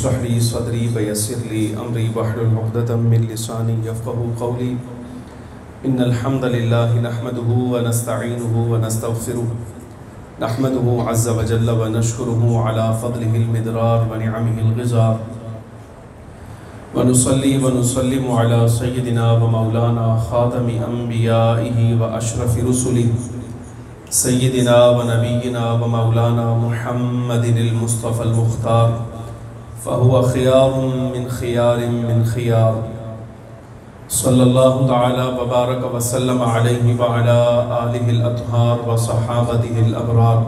اشرح لي صدري ويسر لي أمري واحلل عقدة من لساني يفقهوا قولي إن الحمد لله نحمده ونستعينه ونستغفره نحمده عز وجل ونشكره على فضله المدرار ونعمه الغزار ونصلي ونسلم على سيدنا ومولانا خاتم أنبيائه وأشرف رسله سيدنا ونبينا ومولانا محمد المصطفى المختار فهو خيار من خيار من خيار صلى الله تعالى وبارك وسلم عليه وعلى آله الأطهار وصحابته الأبرار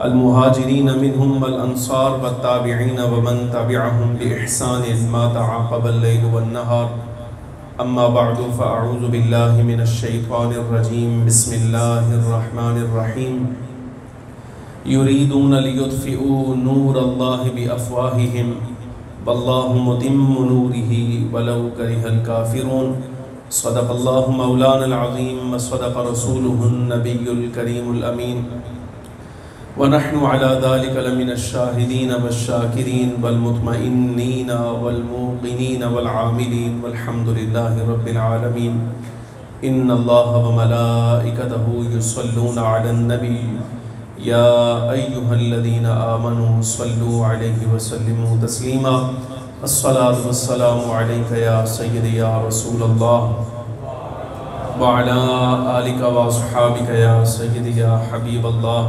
المهاجرين منهم والأنصار والتابعين ومن تبعهم بإحسان ما تعاقب الليل والنهار أما بعد فأعوذ بالله من الشيطان الرجيم بسم الله الرحمن الرحيم يريدون ليطفئوا نور الله بأفواههم والله متم نوره ولو كره الكافرون صدق الله مولانا العظيم وصدق رسوله النبي الكريم الأمين ونحن على ذلك لمن الشاهدين والشاكرين والمطمئنين والموقنين والعاملين والحمد لله رب العالمين إن الله وملائكته يصلون على النبي يا أيها الذين آمنوا صلوا عليه وسلموا تسليما الصلاة والسلام عليك يا سيدي يا رسول الله وعلى آلك وأصحابك يا سيدي يا حبيب الله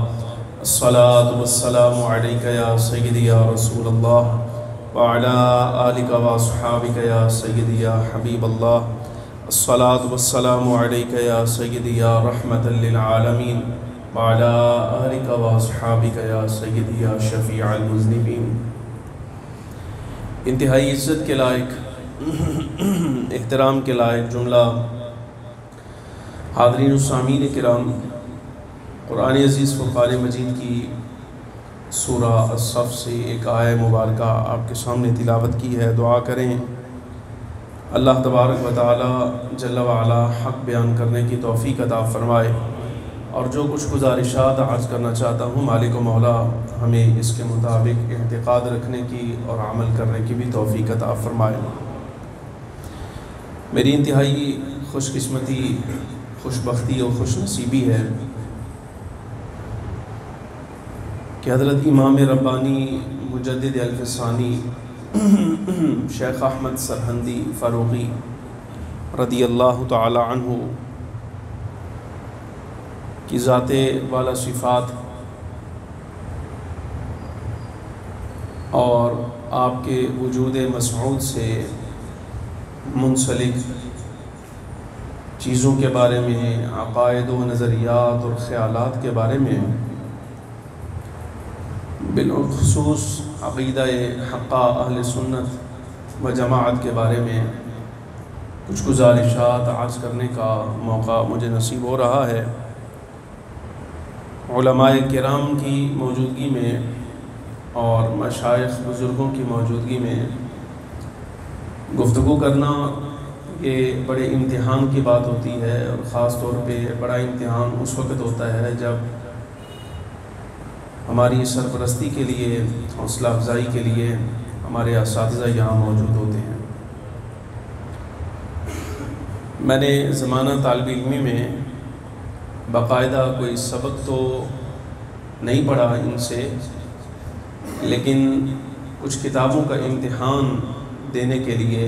الصلاة والسلام عليك يا سيدي يا رسول الله وعلى آلك وأصحابك يا سيدي يا حبيب الله الصلاة والسلام عليك يا سيدي يا رحمة للعالمين وعلى آلك وأصحابك يا سيدي يا شفيع المذنبين. انتہائی عزت کے لائق احترام کے لائق جملہ حاضرین و سامعین کرام، قرآن عزیز فرقان مجید کی سورہ الصف سے ایک آیہ مبارکہ آپ کے سامنے تلاوت کی ہے. دعا کریں اللہ تبارک و تعالی جل وعلا حق بیان کرنے کی توفیق عطا فرمائے، اور جو کچھ گزارشات عرض کرنا چاہتا ہوں مالک و مولا ہمیں اس کے مطابق اعتقاد رکھنے کی اور عمل کرنے کی بھی توفیق عطا فرمائے. میری انتہائی خوش قسمتی، خوش بختی اور خوش نصیبی ہے کہ حضرت امام ربانی مجدد الف ثانی شیخ احمد سرہندی فاروقی رضی اللہ تعالی عنہ کی ذات والا صفات اور آپ کے وجود مسعود سے منسلک چیزوں کے بارے میں، عقائد و نظریات اور خیالات کے بارے میں، بالخصوص عقیدہ حقہ اہل سنت و جماعت کے بارے میں کچھ گزارشات عرض کرنے کا موقع مجھے نصیب ہو رہا ہے. علماء کرام کی موجودگی میں اور مشائخ بزرگوں کی موجودگی میں گفتگو کرنا یہ بڑے امتحان کی بات ہوتی ہے، اور خاص طور پہ بڑا امتحان اس وقت ہوتا ہے جب ہماری سرپرستی کے لیے، حوصلہ افزائی کے لیے ہمارے اساتذہ یہاں موجود ہوتے ہیں. میں نے زمانہ طالب علمی میں باقاعدہ کوئی سبق تو نہیں پڑھا ان سے، لیکن کچھ کتابوں کا امتحان دینے کے لیے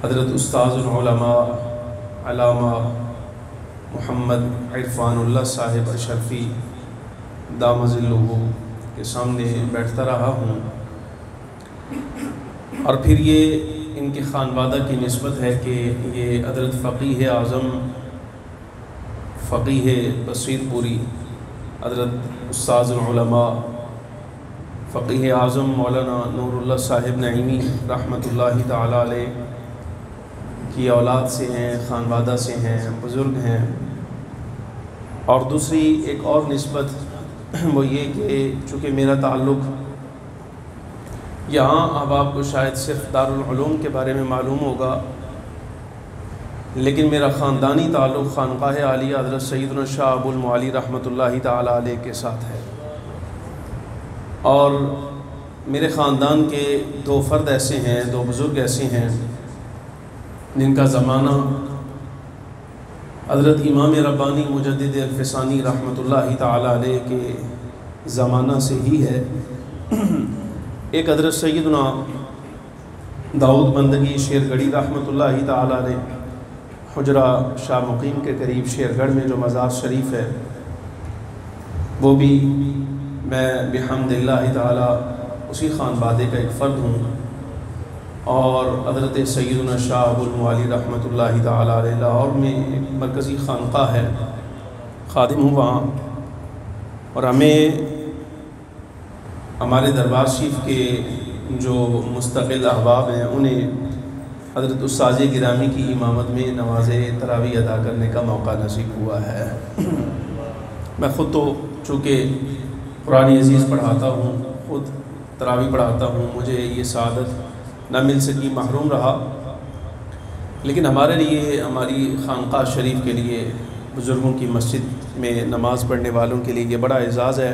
حضرت استاذ العلماء علامہ محمد عرفان اللہ صاحب اشرفی دام ظلہ کے سامنے بیٹھتا رہا ہوں. اور پھر یہ ان کے خانوادہ کی نسبت ہے کہ یہ حضرت فقیہ اعظم فقیہ بصیر پوری حضرت استاذ العلماء فقیہ اعظم مولانا نور اللہ صاحب نعیمی رحمۃ اللہ تعالی علیہ کی اولاد سے ہیں، خانوادہ سے ہیں، بزرگ ہیں. اور دوسری ایک اور نسبت وہ یہ کہ چونکہ میرا تعلق یہاں، اب آپ کو شاید صرف دارالعلوم کے بارے میں معلوم ہوگا، لیکن میرا خاندانی تعلق خانقاہ عالیہ حضرت سیدنا شاہ ابوالمعالی رحمۃ اللہ تعالی علیہ کے ساتھ ہے. اور میرے خاندان کے دو فرد ایسے ہیں، دو بزرگ ایسے ہیں جن کا زمانہ حضرت امام ربانی مجدد الفسانی رحمۃ اللہ تعالی علیہ کے زمانہ سے ہی ہے۔ ایک حضرت سیدنا داؤد بندگی شیرگڑھی رحمۃ اللہ تعالی علیہ، حجرہ شاہ مقیم کے قریب شیرگڑھ میں جو مزار شریف ہے، وہ بھی میں بحمد اللہ تعالی اسی خانوادے کا ایک فرد ہوں، اور حضرت سیدنا شاہ ابو المعالی رحمۃ اللہ تعالی علیہ لاہور میں ایک مرکزی خانقاہ ہے، خادم ہوں وہاں، اور ہمیں ہمارے دربار شریف کے جو مستقل احباب ہیں انہیں حضرت استاذ گرامی کی امامت میں نماز تراویح ادا کرنے کا موقع نصیب ہوا ہے۔ میں خود تو چونکہ قرآن عزیز پڑھاتا ہوں، خود تراویح پڑھاتا ہوں، مجھے یہ سعادت نہ مل سکی، محروم رہا، لیکن ہمارے لیے، ہماری خانقاہ شریف کے لیے، بزرگوں کی مسجد میں نماز پڑھنے والوں کے لیے یہ بڑا اعزاز ہے۔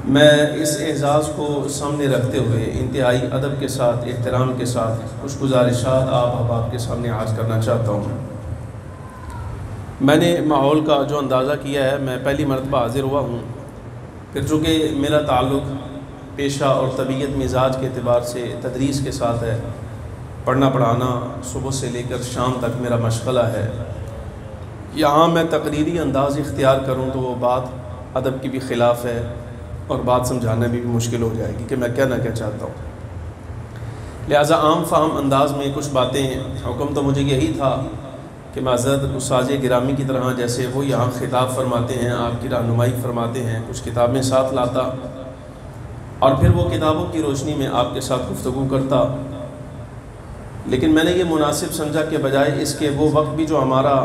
میں اس اعزاز کو سامنے رکھتے ہوئے انتہائی ادب کے ساتھ، احترام کے ساتھ کچھ گزارشات آپ احباب کے سامنے عرض کرنا چاہتا ہوں۔ میں نے ماحول کا جو اندازہ کیا ہے، میں پہلی مرتبہ حاضر ہوا ہوں، پھر چونکہ میرا تعلق پیشہ اور طبیعت مزاج کے اعتبار سے تدریس کے ساتھ ہے، پڑھنا پڑھانا صبح سے لے کر شام تک میرا مشغلہ ہے، یہاں میں تقریری انداز اختیار کروں تو وہ بات ادب کی بھی خلاف ہے اور بات سمجھانا بھی مشکل ہو جائے گی کہ میں کہنا کیا چاہتا ہوں، لہٰذا عام فہم انداز میں کچھ باتیں، حکم تو مجھے یہی تھا کہ میں حضرت استاذ گرامی کی طرح جیسے وہ یہاں خطاب فرماتے ہیں، آپ کی رہنمائی فرماتے ہیں، کچھ کتابیں ساتھ لاتا اور پھر وہ کتابوں کی روشنی میں آپ کے ساتھ گفتگو کرتا، لیکن میں نے یہ مناسب سمجھا کہ بجائے اس کے وہ وقت بھی جو ہمارا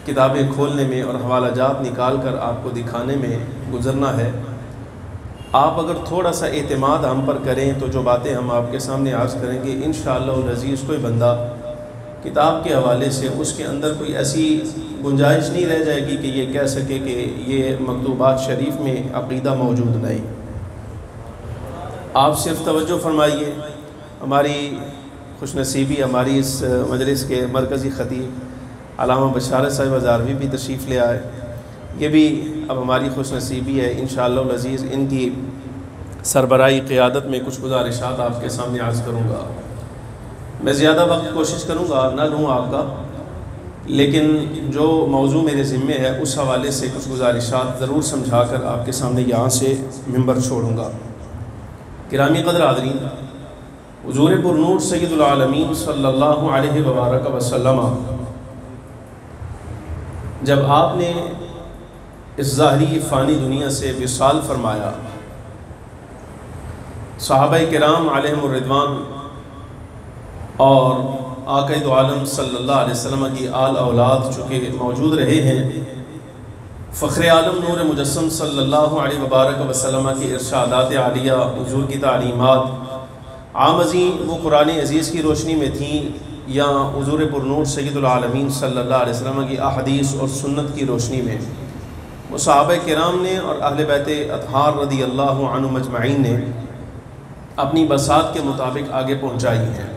کتابیں کھولنے میں اور حوالہ جات نکال کر آپ کو دکھانے میں گزرنا ہے، آپ اگر تھوڑا سا اعتماد ہم پر کریں تو جو باتیں ہم آپ کے سامنے عرض کریں گے انشاءاللہ العزیز کوئی بندہ کتاب کے حوالے سے اس کے اندر کوئی ایسی گنجائش نہیں رہ جائے گی کہ یہ کہہ سکے کہ یہ مکتوبات شریف میں عقیدہ موجود نہیں۔ آپ صرف توجہ فرمائیے، ہماری خوش نصیبی، ہماری اس مجلس کے مرکزی خطیب علامہ بشارت صاحب ہزاروی بھی تشریف لے آئے، یہ بھی اب ہماری خوش نصیبی ہے، انشاءاللہ العزیز ان کی سربراہی قیادت میں کچھ گزارشات آپ کے سامنے عرض کروں گا۔ میں زیادہ وقت کوشش کروں گا نہ لوں آپ کا، لیکن جو موضوع میرے ذمے ہے اس حوالے سے کچھ گزارشات ضرور سمجھا کر آپ کے سامنے یہاں سے منبر چھوڑوں گا۔ گرامی قدر حاضرین، حضور پرنور سید العالمین صلی اللہ علیہ وبارک وسلم جب آپ نے اس ظاہری فانی دنیا سے وصال فرمایا، صحابہ کرام علیہم الرضوان اور آقا دو عالم صلی اللہ علیہ وسلم کی آل اولاد چونکہ موجود رہے ہیں، فخر عالم نور مجسم صلی اللہ علیہ وبارک وسلم کی ارشادات عالیہ، حضور کی تعلیمات عام ازیں وہ قرآن عزیز کی روشنی میں تھیں یا حضور پرنور سید العالمین صلی اللہ علیہ وسلم کی احادیث اور سنت کی روشنی میں، وہ صحابہ کرام نے اور اہل بیت اطہار رضی اللہ عنہم اجمعین نے اپنی بساط کے مطابق آگے پہنچائی ہیں،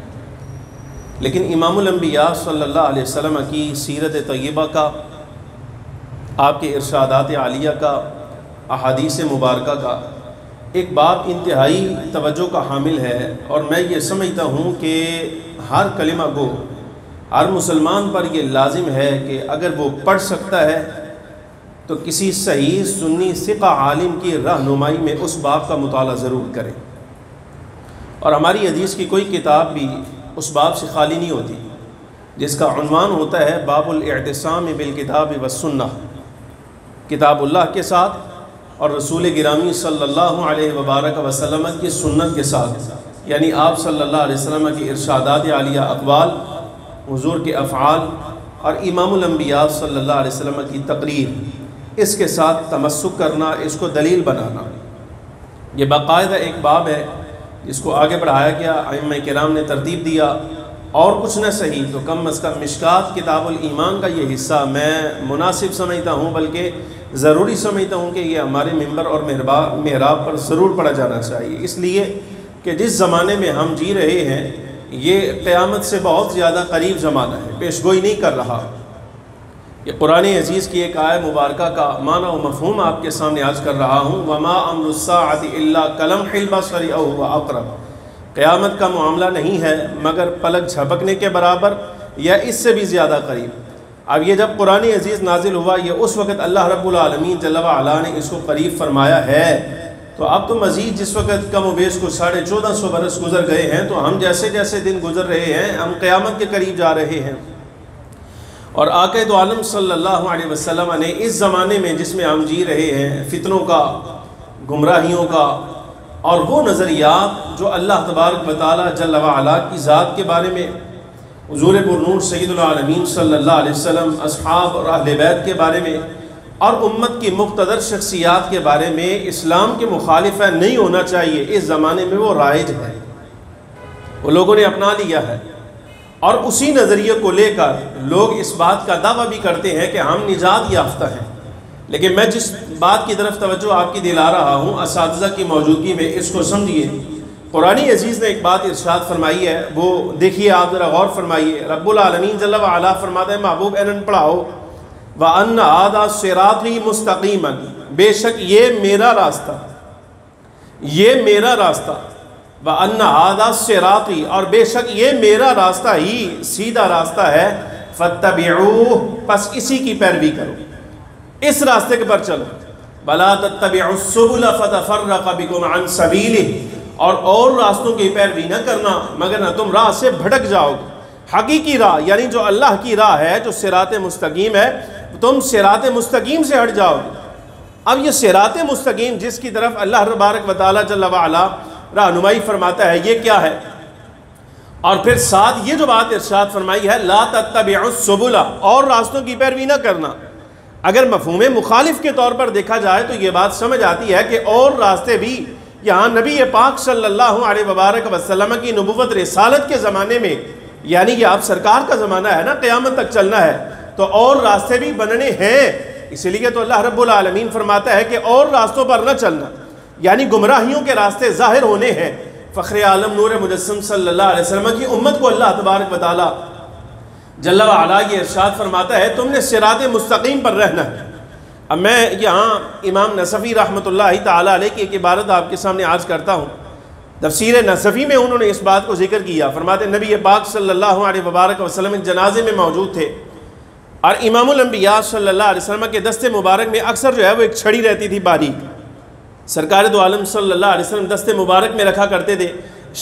لیکن امام الانبیاء صلی اللہ علیہ وسلم کی سیرت طیبہ کا، آپ کے ارشادات عالیہ کا، احادیث مبارکہ کا ایک باب انتہائی توجہ کا حامل ہے، اور میں یہ سمجھتا ہوں کہ ہر کلمہ گو، ہر مسلمان پر یہ لازم ہے کہ اگر وہ پڑھ سکتا ہے تو کسی صحیح سنی ثقہ عالم کی رہنمائی میں اس باب کا مطالعہ ضرور کرے، اور ہماری حدیث کی کوئی کتاب بھی اس باب سے خالی نہیں ہوتی جس کا عنوان ہوتا ہے باب الاعتصام بالکتاب والسنہ، کتاب اللہ کے ساتھ اور رسول گرامی صلی اللہ علیہ وبارک وسلم کی سنت کے ساتھ، یعنی آپ صلی اللہ علیہ وسلم کی ارشادات عالیہ، اقوال، حضور کے افعال اور امام الانبیاء صلی اللہ علیہ وسلم کی تقریر، اس کے ساتھ تمسک کرنا، اس کو دلیل بنانا، یہ باقاعدہ ایک باب ہے جس کو آگے بڑھایا گیا، ائمہ کرام نے ترتیب دیا اور کچھ نہ صحیح تو کم از کم مشکات کتاب الایمان کا یہ حصہ میں مناسب سمجھتا ہوں، بلکہ ضروری سمجھتا ہوں کہ یہ ہمارے ممبر اور محراب پر ضرور پڑھا جانا چاہیے، اس لیے کہ جس زمانے میں ہم جی رہے ہیں یہ قیامت سے بہت زیادہ قریب زمانہ ہے، پیش گوئی نہیں کر رہا۔ یہ قرآن عزیز کی ایک آیت مبارکہ کا معنی و مفہوم آپ کے سامنے عرض کر رہا ہوں۔ وَمَا أَمْرُ السَّاعَةِ إِلَّا كَلَمْحِ الْبَصَرِ أَوْ هُوَ أَقْرَبُ، قیامت کا معاملہ نہیں ہے مگر پلک جھپکنے کے برابر یا اس سے بھی زیادہ قریب۔ اب یہ جب قرآن عزیز نازل ہوا، یہ اس وقت اللہ رب العالمین جل وعلا نے اس کو قریب فرمایا ہے، تو اب تو مزید جس وقت کم و بیش کو 1450 برس گزر گئے ہیں، تو ہم جیسے جیسے دن گزر رہے ہیں ہم قیامت کے قریب جا رہے ہیں۔ اور آقا دو عالم صلی اللہ علیہ وسلم نے اس زمانے میں جس میں ہم جی رہے ہیں، فتنوں کا، گمراہیوں کا اور وہ نظریات جو اللہ تبارک و تعالی جل وعلا کی ذات کے بارے میں، حضور پرنور سید العالمین صلی اللہ علیہ وسلم، اصحاب اور اہل بیت کے بارے میں اور امت کی مقتدر شخصیات کے بارے میں اسلام کے مخالف نہیں ہونا چاہیے، اس زمانے میں وہ رائج ہے، وہ لوگوں نے اپنا لیا ہے، اور اسی نظریے کو لے کر لوگ اس بات کا دعویٰ بھی کرتے ہیں کہ ہم نجات یافتہ ہیں۔ لیکن میں جس بات کی طرف توجہ آپ کی دلا رہا ہوں اساتذہ کی موجودگی میں، اس کو سمجھیے۔ قرآن عزیز نے ایک بات ارشاد فرمائی ہے، وہ دیکھیے، آپ ذرا غور فرمائیے۔ رب العالمین جل وعلا فرماتا ہے، محبوب اینن پڑھاؤ، وَأَنَّ هَذَا صِرَاطِي مُسْتَقِيمًا، بے شک یہ میرا راستہ، یہ میرا راستہ، وَأَنَّ هَذَا صِرَاطِي، اور بے شک یہ میرا راستہ ہی سیدھا راستہ ہے، فَاتَّبِعُوهُ، پس اسی کی پیروی کرو، اس راستے کے پر چلو، وَلَا تَتَّبِعُوا السُّبُلَ فَتَفَرَّقَ بِكُمْ عَنْ سَبِيلِهِ، اور راستوں کی پیروی نہ کرنا مگر نہ تم راہ سے بھٹک جاؤ گے۔ حقیقی راہ یعنی جو اللہ کی راہ ہے، جو صراط مستقیم ہے، تم صراط مستقیم سے ہٹ جاؤ گے۔ اب یہ صراط مستقیم جس کی طرف اللہ تبارک و تعالی جل وعلا رہنمائی فرماتا ہے، یہ کیا ہے؟ اور پھر ساتھ یہ جو بات ارشاد فرمائی ہے، لا تتبعوا السبل، اور راستوں کی پیروی نہ کرنا۔ اگر مفہوم مخالف کے طور پر دیکھا جائے تو یہ بات سمجھ آتی ہے کہ اور راستے بھی یہاں نبی پاک صلی اللہ علیہ وبارک وسلم کی نبوت رسالت کے زمانے میں، یعنی کہ آپ سرکار کا زمانہ ہے نا، قیامت تک چلنا ہے، تو اور راستے بھی بننے ہیں۔ اس لیے تو اللہ رب العالمین فرماتا ہے کہ اور راستوں پر نہ چلنا، یعنی گمراہیوں کے راستے ظاہر ہونے ہیں۔ فخر عالم نور مجسم صلی اللہ علیہ وسلم کی امت کو اللہ تبارک و تعالی جل وعلا یہ ارشاد فرماتا ہے، تم نے صراط مستقیم پر رہنا ہے۔ اب میں یہاں امام نصفی رحمۃ اللہ تعالی علیہ کی ایک عبارت آپ کے سامنے عرض کرتا ہوں۔ تفسیر نصفی میں انہوں نے اس بات کو ذکر کیا، فرماتے ہیں نبی پاک صلی اللہ علیہ وبارک وسلم جنازے میں موجود تھے، اور امام الانبیاء صلی اللہ علیہ وسلم کے دست مبارک میں اکثر جو ہے وہ ایک چھڑی رہتی تھی باریک، سرکار دو عالم صلی اللہ علیہ وسلم دست مبارک میں رکھا کرتے تھے۔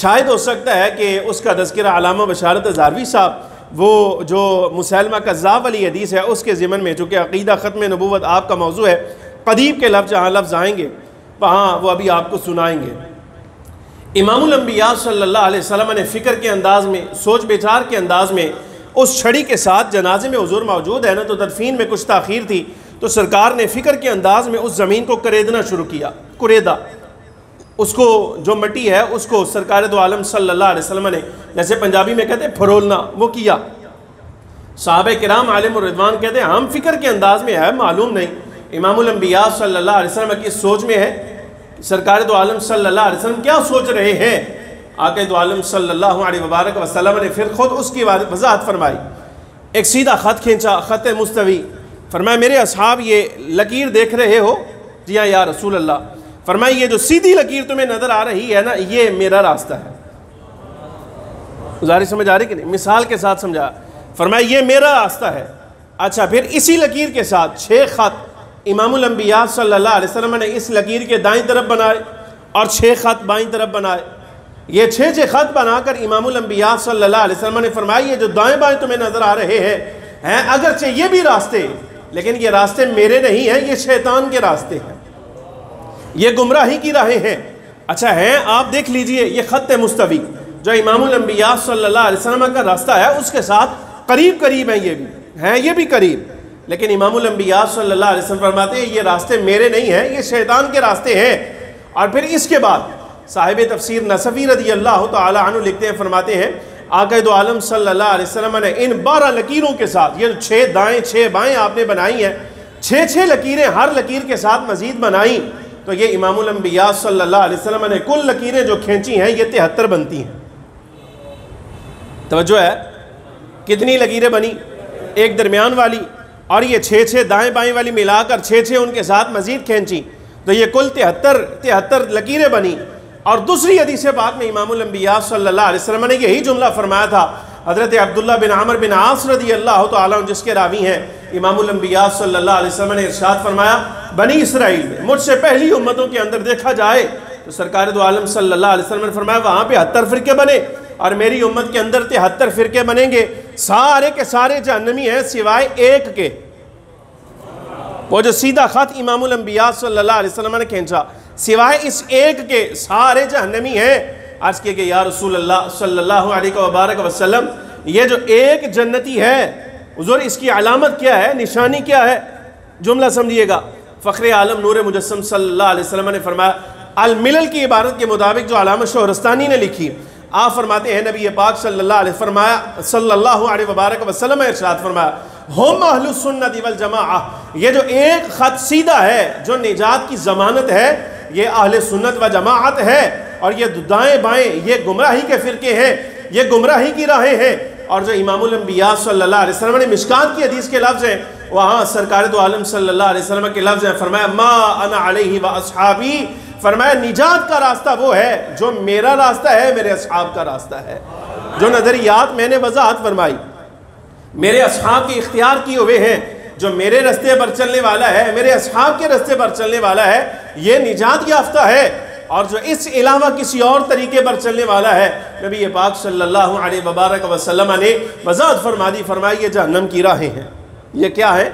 شاید ہو سکتا ہے کہ اس کا تذکرہ علامہ بشارت زاروی صاحب، وہ جو مسلمہ کذاب والی حدیث ہے اس کے ضمن میں، چونکہ عقیدہ ختم نبوت آپ کا موضوع ہے، قدیب کے لفظ جہاں لفظ آئیں گے وہاں وہ ابھی آپ کو سنائیں گے۔ امام الانبیاء صلی اللہ علیہ وسلم نے فکر کے انداز میں، سوچ بچار کے انداز میں اس چھڑی کے ساتھ جنازے میں حضور موجود ہے نا، تو تدفین میں کچھ تاخیر تھی، تو سرکار نے فکر کے انداز میں اس زمین کو کریدنا شروع کیا، کریدا، اس کو جو مٹی ہے اس کو سرکار دو عالم صلی اللہ علیہ وسلم نے، جیسے پنجابی میں کہتے ہیں پھرولنا، وہ کیا۔ صحابہ کرام عالم الرضوان کہتے ہیں ہم فکر کے انداز میں ہے، معلوم نہیں امام الانبیاء صلی اللہ علیہ وسلم کی سوچ میں ہے، سرکار دو عالم صلی اللہ علیہ وسلم کیا سوچ رہے ہیں۔ آقا دو عالم صلی اللہ علیہ وبارک وسلم نے پھر خود اس کی وضاحت فرمائی، ایک سیدھا خط کھینچا، خط مستوی، فرمایا میرے اصحاب یہ لکیر دیکھ رہے ہو؟ جی ہاں یا رسول اللہ۔ فرمایا یہ جو سیدھی لکیر تمہیں نظر آ رہی ہے نا، یہ میرا راستہ ہے۔ گزارش سمجھ آ رہی کہ نہیں؟ مثال کے ساتھ سمجھا۔ فرمایا یہ میرا راستہ ہے۔ اچھا، پھر اسی لکیر کے ساتھ 6 خط امام الانبیاء صلی اللہ علیہ وسلم نے اس لکیر کے دائیں طرف بنائے اور 6 خط بائیں طرف بنائے۔ یہ 6 خط بنا کر امام الانبیاء صلی اللہ علیہ وسلم نے فرمایا یہ جو دائیں بائیں تمہیں نظر آ رہے ہیں اگرچہ یہ بھی راستے، لیکن یہ راستے میرے نہیں ہیں، یہ شیطان کے راستے ہیں، یہ گمراہی کی راہیں ہیں۔ اچھا ہیں، آپ دیکھ لیجئے یہ خط مستوی جو امام الانبیاء صلی اللہ علیہ وسلم کا راستہ ہے اس کے ساتھ قریب قریب ہیں، یہ بھی قریب، لیکن امام الانبیاء صلی اللہ علیہ وسلم فرماتے ہیں یہ راستے میرے نہیں ہیں، یہ شیطان کے راستے ہیں۔ اور پھر اس کے بعد صاحب تفسیر نصفی رضی اللہ تعالی عنہ لکھتے ہیں، فرماتے ہیں آقا دو عالم صلی اللہ علیہ وسلم نے ان 12 لکیروں کے ساتھ، یہ 6 دائیں 6 بائیں آپ نے بنائی ہیں، 6 لکیریں ہر لکیر کے ساتھ مزید بنائیں، تو یہ امام الانبیاء صلی اللہ علیہ وسلم نے کل لکیریں جو کھینچی ہیں یہ 73 بنتی ہیں۔ توجہ ہے، کتنی لکیریں بنی؟ ایک درمیان والی اور یہ 6 دائیں بائیں والی ملا کر 6 ان کے ساتھ مزید کھینچی، تو یہ کل 73 لکیریں بنی۔ اور دوسری حدیث پاک میں امام الانبیاء صلی اللہ علیہ وسلم نے یہی جملہ فرمایا تھا۔ حضرت عبداللہ بن عمر بن عاص رضی اللہ تعالیٰ عنہ جس کے راوی ہیں، امام الانبیاء صلی اللہ علیہ وسلم نے ارشاد فرمایا، بنی اسرائیل میں مجھ سے پہلی امتوں کے اندر دیکھا جائے تو سرکار دو عالم صلی اللہ علیہ وسلم نے فرمایا وہاں پہ 70 فرقے بنے، اور میری امت کے اندر 73 فرقے بنیں گے، سارے کے سارے جہنمی ہیں سوائے ایک کے۔ وہ جو سیدھا خط امام الانبیاء صلی اللہ علیہ وسلم نے کھینچا، سوائے اس ایک کے سارے جہنمی ہیں۔ عرض کیا کہ یا رسول اللہ صلی اللہ علیہ وبارک وسلم، یہ جو ایک جنتی ہے حضور اس کی علامت کیا ہے، نشانی کیا ہے؟ جملہ سمجھیے گا۔ فخر عالم نور مجسم صلی اللہ علیہ وسلم نے فرمایا، الملل کی عبارت کے مطابق جو علامت شہرستانی نے لکھی، آپ فرماتے ہیں نبی پاک صلی اللہ علیہ وبارک وسلم ارشاد فرمایا، ہم اہل السنت والجماعہ، یہ جو ایک خط سیدھا ہے جو نجات کی ضمانت ہے یہ اہل سنت و جماعت ہے، اور یہ دائیں بائیں یہ گمراہی کے فرقے ہیں، یہ گمراہی کی راہیں ہیں۔ اور جو امام الانبیاء صلی اللہ علیہ وسلم نے مشکات کی حدیث کے لفظ ہیں، وہاں سرکار دو عالم صلی اللہ علیہ وسلم کے لفظ ہیں، فرمایا ما انا علیہ و اصحابی، فرمایا نجات کا راستہ وہ ہے جو میرا راستہ ہے، میرے اصحاب کا راستہ ہے۔ جو نظریات میں نے وضاحت فرمائی میرے اصحاب کے اختیار کیے ہوئے ہیں، جو میرے راستے پر چلنے والا ہے، میرے اصحاب کے راستے پر چلنے والا ہے، یہ نجات یافتہ ہے، اور جو اس علاوہ کسی اور طریقے پر چلنے والا ہے، نبی پاک صلی اللہ علیہ وبارک وسلم نے وضاحت فرما دی، فرمائی یہ جہنم کی راہیں ہیں۔ یہ کیا ہے؟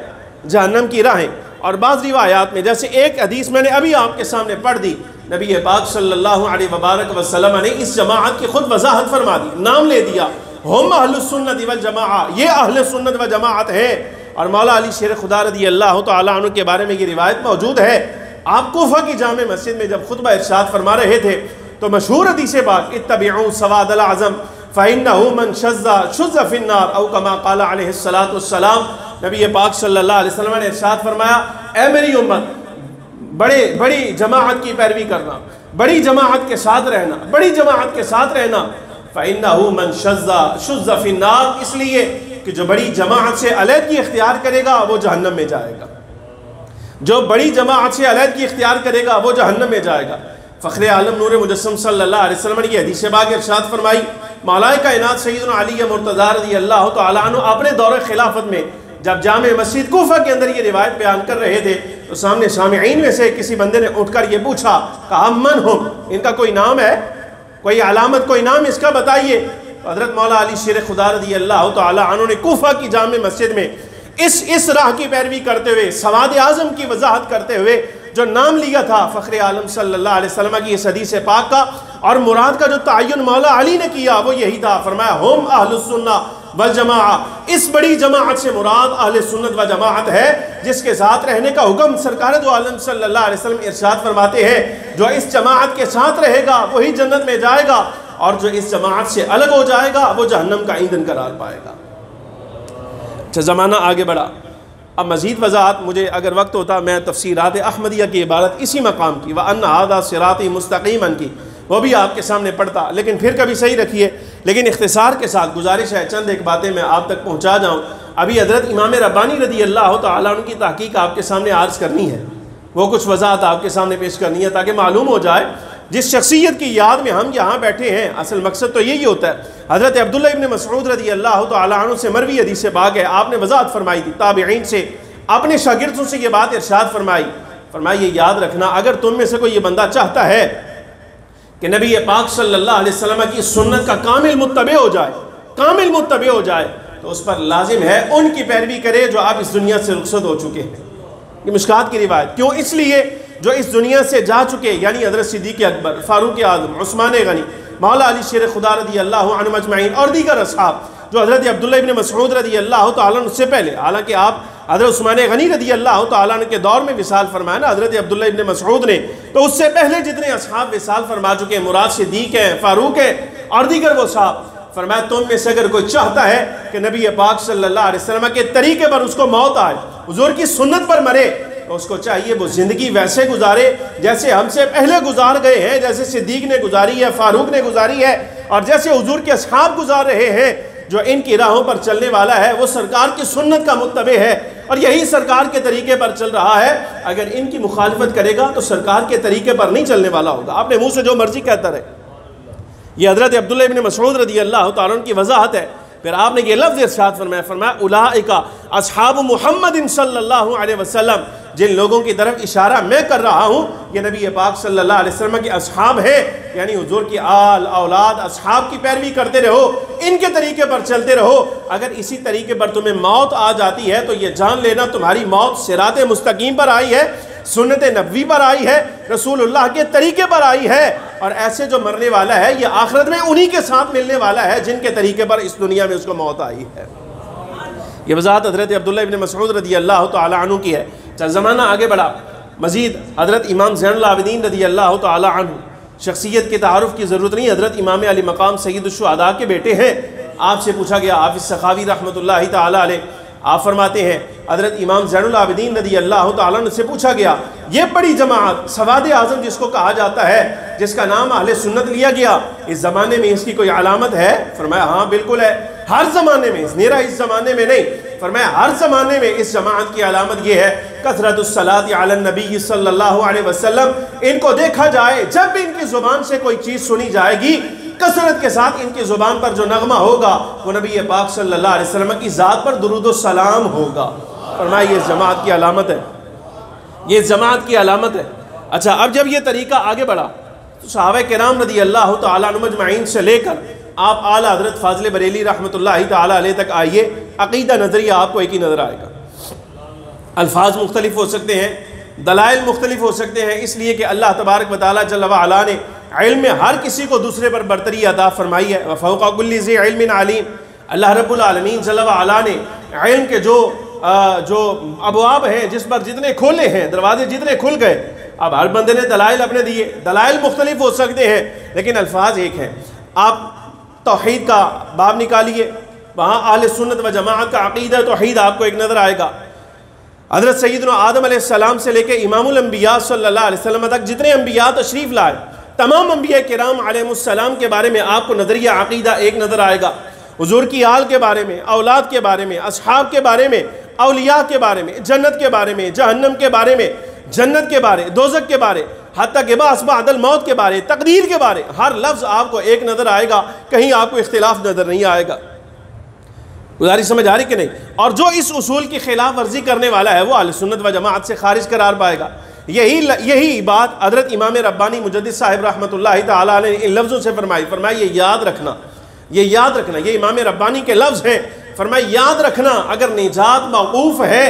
جہنم کی راہیں۔ اور بعض روایات میں جیسے ایک حدیث میں نے ابھی آپ کے سامنے پڑھ دی، نبی پاک صلی اللہ علیہ وبارک وسلم نے اس جماعت کی خود وضاحت فرما دی، نام لے دیا، ہم اہل السنت والجماعہ، یہ اہل سنت و جماعت ہے۔ اور مولا علی شیر خدا رضی اللہ تعالیٰ عنہ کے بارے میں یہ روایت موجود ہے، آپ کوفہ کی جامع مسجد میں جب خطبہ ارشاد فرما رہے تھے تو مشہور حدیث پاک اتبعوا سواد العظم فإنه من شذ فی النار، او کما قال علیہ السلام، نبی پاک صلی اللہ علیہ وسلم نے ارشاد فرمایا، اے میری امت، بڑی جماعت کی پیروی کرنا، بڑی جماعت کے ساتھ رہنا، بڑی جماعت کے ساتھ رہنا، فإنه من شذ فی النار، اس لیے کہ جو بڑی جماعت سے علیحدگی اختیار کرے گا وہ جہنم میں جائے گا، جو بڑی جماعت سے علیحدگی اختیار کرے گا وہ جہنم میں جائے گا۔ فخر عالم نور مجسم صلی اللہ علیہ وسلم نے یہ حدیث پاک ارشاد فرمائی، مولا کائنات سیدنا علی مرتضیٰ رضی اللہ تعالیٰ عنہ اپنے دور خلافت میں جب جامع مسجد کوفہ کے اندر یہ روایت بیان کر رہے تھے تو سامنے سامعین میں سے کسی بندے نے اٹھ کر یہ پوچھا، کہا من ہم، ان کا کوئی نام ہے، کوئی علامت، کوئی نام اس کا بتائیے۔ حضرت مولا علی شیر خدا رضی اللہ تعالیٰ عنہ نے کوفہ کی جامع مسجد میں اس راہ کی پیروی کرتے ہوئے، سواد اعظم کی وضاحت کرتے ہوئے جو نام لیا تھا فخر عالم صلی اللہ علیہ وسلم کی اس حدیث پاک کا، اور مراد کا جو تعین مولا علی نے کیا وہ یہی تھا، فرمایا ہم اہل السنہ والجماعہ، اس بڑی جماعت سے مراد اہل سنت و جماعت ہے جس کے ساتھ رہنے کا حکم سرکار دو عالم صلی اللہ علیہ وسلم ارشاد فرماتے ہیں، جو اس جماعت کے ساتھ رہے گا وہی جنت میں جائے گا، اور جو اس جماعت سے الگ ہو جائے گا وہ جہنم کا ایندھن قرار پائے گا۔ اچھا، زمانہ آگے بڑھا، اب مزید وضاحت مجھے اگر وقت ہوتا میں تفسیرات احمدیہ کی عبارت اسی مقام کی وَأَنَّ هَذَا صِرَاطِي مُسْتَقِيمًا کی وہ بھی آپ کے سامنے پڑھتا، لیکن پھر کبھی صحیح رکھیے، لیکن اختصار کے ساتھ گزارش ہے چند ایک باتیں میں آپ تک پہنچا جاؤں۔ ابھی حضرت امام ربانی رضی اللہ تعالیٰ عنہ کی تحقیق آپ کے سامنے عرض کرنی ہے، وہ کچھ وضاحت آپ کے سامنے پیش کرنی ہے تاکہ معلوم ہو جائے جس شخصیت کی یاد میں ہم یہاں بیٹھے ہیں، اصل مقصد تو یہی ہوتا ہے۔ حضرت عبداللہ ابن مسعود رضی اللہ تعالیٰ عنہ سے مروی حدیث پاک ہے، آپ نے وضاحت فرمائی تھی، تابعین سے اپنے شاگردوں سے یہ بات ارشاد فرمائی، یہ یاد رکھنا اگر تم میں سے کوئی یہ بندہ چاہتا ہے کہ نبی پاک صلی اللہ علیہ وسلم کی سنت کا کامل متبع ہو جائے تو اس پر لازم ہے ان کی پیروی کرے جو آپ اس دنیا سے رخصت ہو چکے ہیں۔ یہ مشکات کی روایت، کیوں؟ اس لیے جو اس دنیا سے جا چکے یعنی حضرت صدیق اکبر، فاروق اعظم، عثمان غنی، مولا علی شیر خدا رضی اللہ عنہ مجمعین اور دیگر اصحاب جو حضرت عبداللہ ابن مسعود رضی اللہ تعالیٰ عنہ سے پہلے، حالانکہ آپ حضرت عثمان غنی رضی اللہ تعالیٰ عنہ کے دور میں وصال فرمایا نا حضرت عبداللہ ابن مسعود نے، تو اس سے پہلے جتنے اصحاب وصال فرما چکے ہیں، مراد صدیق ہیں، فاروق ہیں اور دیگر وہ صحاب، فرمایا تم میں سے اگر کوئی چاہتا ہے کہ نبی پاک صلی اللہ علیہ وسلم کے طریقے پر اس کو موت آئے، حضور کی سنت پر مرے، تو اس کو چاہیے وہ زندگی ویسے گزارے جیسے ہم سے پہلے گزار گئے ہیں، جیسے صدیق نے گزاری ہے، فاروق نے گزاری ہے، اور جیسے حضور کے اصحاب گزار رہے ہیں۔ جو ان کی راہوں پر چلنے والا ہے وہ سرکار کی سنت کا متبع ہے، اور یہی سرکار کے طریقے پر چل رہا ہے۔ اگر ان کی مخالفت کرے گا تو سرکار کے طریقے پر نہیں چلنے والا ہوگا، اپنے منہ سے جو مرضی کہتا رہے۔ یہ حضرت عبداللہ ابن مسعود رضی اللہ تعالیٰ عنہ کی وضاحت ہے۔ پھر آپ نے یہ لفظ ارشاد فرمایا اولئک اصحاب محمد صلی اللہ علیہ وسلم، جن لوگوں کی طرف اشارہ میں کر رہا ہوں یہ نبی پاک صلی اللہ علیہ وسلم کے اصحاب ہیں، یعنی حضور کی آل اولاد اصحاب کی پیروی کرتے رہو، ان کے طریقے پر چلتے رہو۔ اگر اسی طریقے پر تمہیں موت آ جاتی ہے تو یہ جان لینا تمہاری موت صراط مستقیم پر آئی ہے، سنت نبوی پر آئی ہے، رسول اللہ کے طریقے پر آئی ہے، اور ایسے جو مرنے والا ہے یہ آخرت میں انہی کے ساتھ ملنے والا ہے جن کے طریقے پر اس دنیا میں اس کو موت آئی ہے۔ یہ وضاحت حضرت عبداللہ ابن مسعود رضی اللہ تعالی عنہ کی ہے۔ چل زمانہ آگے بڑھا، مزید حضرت امام زین العابدین رضی اللہ تعالی عنہ، شخصیت کے تعارف کی ضرورت نہیں، حضرت امام علی مقام سید الشہداء کے بیٹے ہیں۔ آپ سے پوچھا گیا، حافظ سخاوی رحمۃ اللہ تعالی علیہ آپ فرماتے ہیں حضرت امام زین العابدین رضی اللہ تعالیٰ عنہ سے پوچھا گیا، یہ بڑی جماعت سواد اعظم جس کو کہا جاتا ہے، جس کا نام اہل سنت لیا گیا، اس زمانے میں اس کی کوئی علامت ہے؟ فرمایا ہاں بالکل ہے، ہر زمانے میں، نیرا اس زمانے میں نہیں، فرمایا ہر زمانے میں اس جماعت کی علامت یہ ہے کثرت الصلاۃ علی النبی صلی اللہ علیہ وسلم۔ ان کو دیکھا جائے جب بھی ان کی زبان سے کوئی چیز سنی جائے گی، کثرت کے ساتھ ان کی زبان پر جو نغمہ ہوگا وہ نبی پاک صلی اللہ علیہ وسلم کی ذات پر درود و سلام ہوگا۔ فرمایا یہ اس جماعت کی علامت ہے، یہ اس جماعت کی علامت ہے۔ اچھا، اب جب یہ طریقہ آگے بڑھا تو صحابہ کرام رضی اللہ تعالیٰ عنہ مجمعین سے لے کر آپ اعلیٰ حضرت فاضل بریلی رحمۃ اللہ تعالیٰ علیہ تک آئیے، عقیدہ نظریہ آپ کو ایک ہی نظر آئے گا۔ الفاظ مختلف ہو سکتے ہیں، دلائل مختلف ہو سکتے ہیں، اس لیے کہ اللہ تبارک و تعالیٰ جل وعلا نے علم میں ہر کسی کو دوسرے پر برتری عطا فرمائی ہے۔ وَفَوْقَ كُلِّ ذِي عِلْمٍ عَلِيمٍ، اللہ رب العالمین جل وعلا نے علم کے جو ابواب ہیں، جس پر جتنے کھولے ہیں، دروازے جتنے کھل گئے، اب ہر بندے نے دلائل اپنے دیے، دلائل مختلف ہو سکتے ہیں لیکن الفاظ ایک ہیں۔ آپ توحید کا باب نکالیے، وہاں اہل سنت و جماعت کا عقیدہ توحید آپ کو ایک نظر آئے گا۔ حضرت سیدنا آدم علیہ السلام سے لے کے امام الانبیاء صلی اللہ علیہ وسلم تک جتنے انبیاء تشریف لائے، تمام انبیاء کرام علیہ السلام کے بارے میں آپ کو نظریہ عقیدہ ایک نظر آئے گا۔ حضور کی آل کے بارے میں، اولاد کے بارے میں، اصحاب کے بارے میں، اولیاء کے بارے میں، جنت کے بارے میں، جہنم کے بارے میں، جنت کے بارے، دوزخ کے بارے، حتیٰ کہ بعث بعد الموت کے بارے، تقدیر کے بارے، ہر لفظ آپ کو ایک نظر آئے گا، کہیں آپ کو اختلاف نظر نہیں آئے گا۔ گزارش سمجھ آ رہی کہ نہیں؟ اور جو اس اصول کی خلاف ورزی کرنے والا ہے وہ اہل سنت و جماعت سے خارج قرار پائے گا۔ یہی بات حضرت امام ربانی مجدد صاحب رحمۃ اللہ تعالیٰ علیہ نے ان لفظوں سے فرمایا یہ یاد رکھنا، یہ یاد رکھنا، یہ امام ربانی کے لفظ ہیں۔ فرمایا یاد رکھنا، اگر نجات موقوف ہے،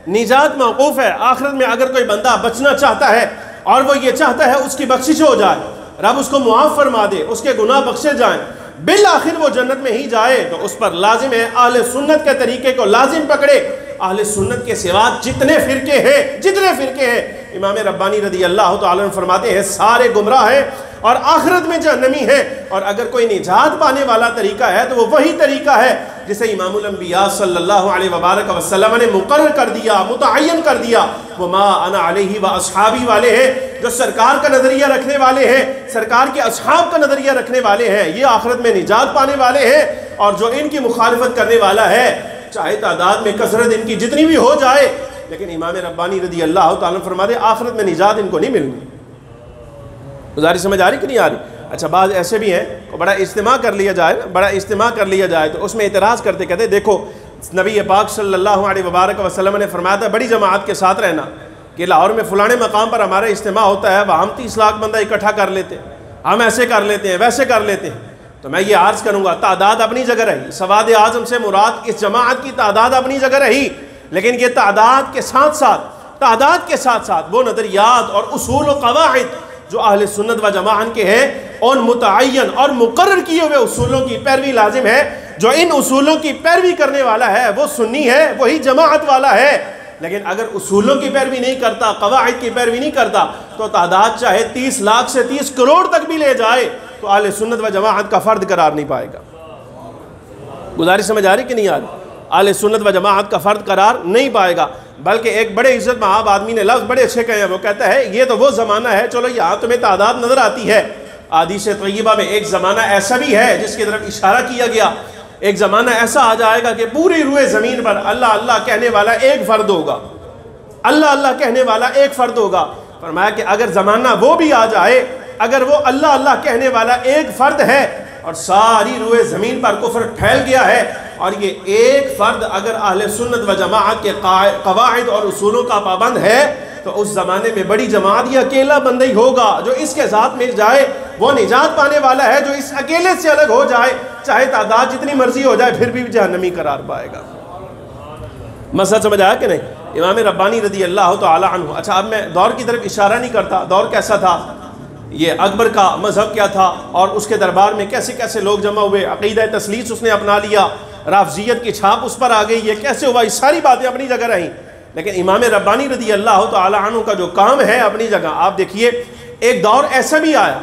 نجات موقوف ہے، آخرت میں اگر کوئی بندہ بچنا چاہتا ہے اور وہ یہ چاہتا ہے اس کی بخشش ہو جائے، رب اس کو معاف فرما دے، اس کے گناہ بخشے جائیں، بالآخر وہ جنت میں ہی جائے، تو اس پر لازم ہے اہل سنت کے طریقے کو لازم پکڑے۔ اہل سنت کے سوا جتنے فرقے ہیں امام ربانی رضی اللہ تعالیٰ عنہ فرماتے ہیں سارے گمراہ ہیں اور آخرت میں جہنمی ہیں، اور اگر کوئی نجات پانے والا طریقہ ہے تو وہ وہی طریقہ ہے جسے امام الانبیاء صلی اللہ علیہ وبارک وسلم نے مقرر کر دیا، متعین کر دیا، وہ ما انا علیہ و اصحابی والے ہیں، جو سرکار کا نظریہ رکھنے والے ہیں، سرکار کے اصحاب کا نظریہ رکھنے والے ہیں، یہ آخرت میں نجات پانے والے ہیں۔ اور جو ان کی مخالفت کرنے والا ہے، چاہے تعداد میں کثرت ان کی جتنی بھی ہو جائے، لیکن امام ربانی رضی اللہ تعالیٰ فرماتے آخرت میں نجات ان کو نہیں ملنی۔ گزارش سمجھ آ رہی کہ نہیں آ رہی؟ اچھا، بعض ایسے بھی ہیں کہ بڑا اجتماع کر لیا جائے تو اس میں اعتراض کرتے کہتے دیکھو نبی پاک صلی اللہ علیہ وبارک وسلم نے فرمایا تھا بڑی جماعت کے ساتھ رہنا، کہ لاہور میں فلانے مقام پر ہمارا اجتماع ہوتا ہے، وہ ہم 30 لاکھ بندہ اکٹھا کر لیتے ہیں، ہم ایسے کر لیتے ہیں، ویسے کر لیتے ہیں۔ تو میں یہ عرض کروں گا تعداد اپنی جگہ رہی، سواد اعظم سے مراد اس جماعت کی تعداد اپنی جگہ رہی، لیکن یہ تعداد کے ساتھ ساتھ وہ نظریات اور اصول و قواعد جو اہل سنت و جماعت کے ہیں، ان متعین اور مقرر کیے ہوئے اصولوں کی پیروی لازم ہے۔ جو ان اصولوں کی پیروی کرنے والا ہے وہ سنی ہے، وہی جماعت والا ہے۔ لیکن اگر اصولوں کی پیروی نہیں کرتا، قواعد کی پیروی نہیں کرتا، تو تعداد چاہے 30 لاکھ سے 30 کروڑ تک بھی لے جائے تو اہل سنت و جماعت کا فرد قرار نہیں پائے گا۔ گزارش سمجھ آ رہی کہ نہیں آ رہی؟ اہل سنت و جماعت کا فرد قرار نہیں پائے گا، بلکہ ایک بڑے عزت مآب آدمی نے لفظ بڑے اچھے کہے ہیں، وہ کہتا ہے یہ تو وہ زمانہ ہے، چلو یہاں تمہیں تعداد نظر آتی ہے، حدیث طیبہ میں ایک زمانہ ایسا بھی ہے جس کی طرف اشارہ کیا گیا، ایک زمانہ ایسا آ جائے گا کہ پوری روئے زمین پر اللہ اللہ کہنے والا ایک فرد ہوگا، اللہ اللہ کہنے والا ایک فرد ہوگا۔ فرمایا کہ اگر زمانہ وہ بھی آ جائے، اگر وہ اللہ اللہ کہنے والا ایک فرد ہے اور ساری روئے زمین پر کفر پھیل گیا ہے، اور یہ ایک فرد اگر اہل سنت و جماعت کے قواعد اور اصولوں کا پابند ہے، تو اس زمانے میں بڑی جماعت یہ اکیلا بندہ ہی ہوگا، جو اس کے ساتھ مل جائے وہ نجات پانے والا ہے، جو اس اکیلے سے الگ ہو جائے چاہے تعداد جتنی مرضی ہو جائے پھر بھی جہنمی قرار پائے گا۔ مسئلہ سمجھ آیا کہ نہیں؟ امام ربانی رضی اللہ تعالی عنہ۔ اچھا اب میں دور کی طرف اشارہ نہیں کرتا، دور کیسا تھا، یہ اکبر کا مذہب کیا تھا، اور اس کے دربار میں کیسے کیسے لوگ جمع ہوئے، عقیدہ تثلیث اس نے اپنا لیا، رافضیت کی چھاپ اس پر آ گئی، یہ کیسے ہوا، یہ ساری باتیں اپنی جگہ رہیں، لیکن امام ربانی رضی اللہ تعالی عنہ کا جو کام ہے اپنی جگہ۔ آپ دیکھیے ایک دور ایسا بھی آیا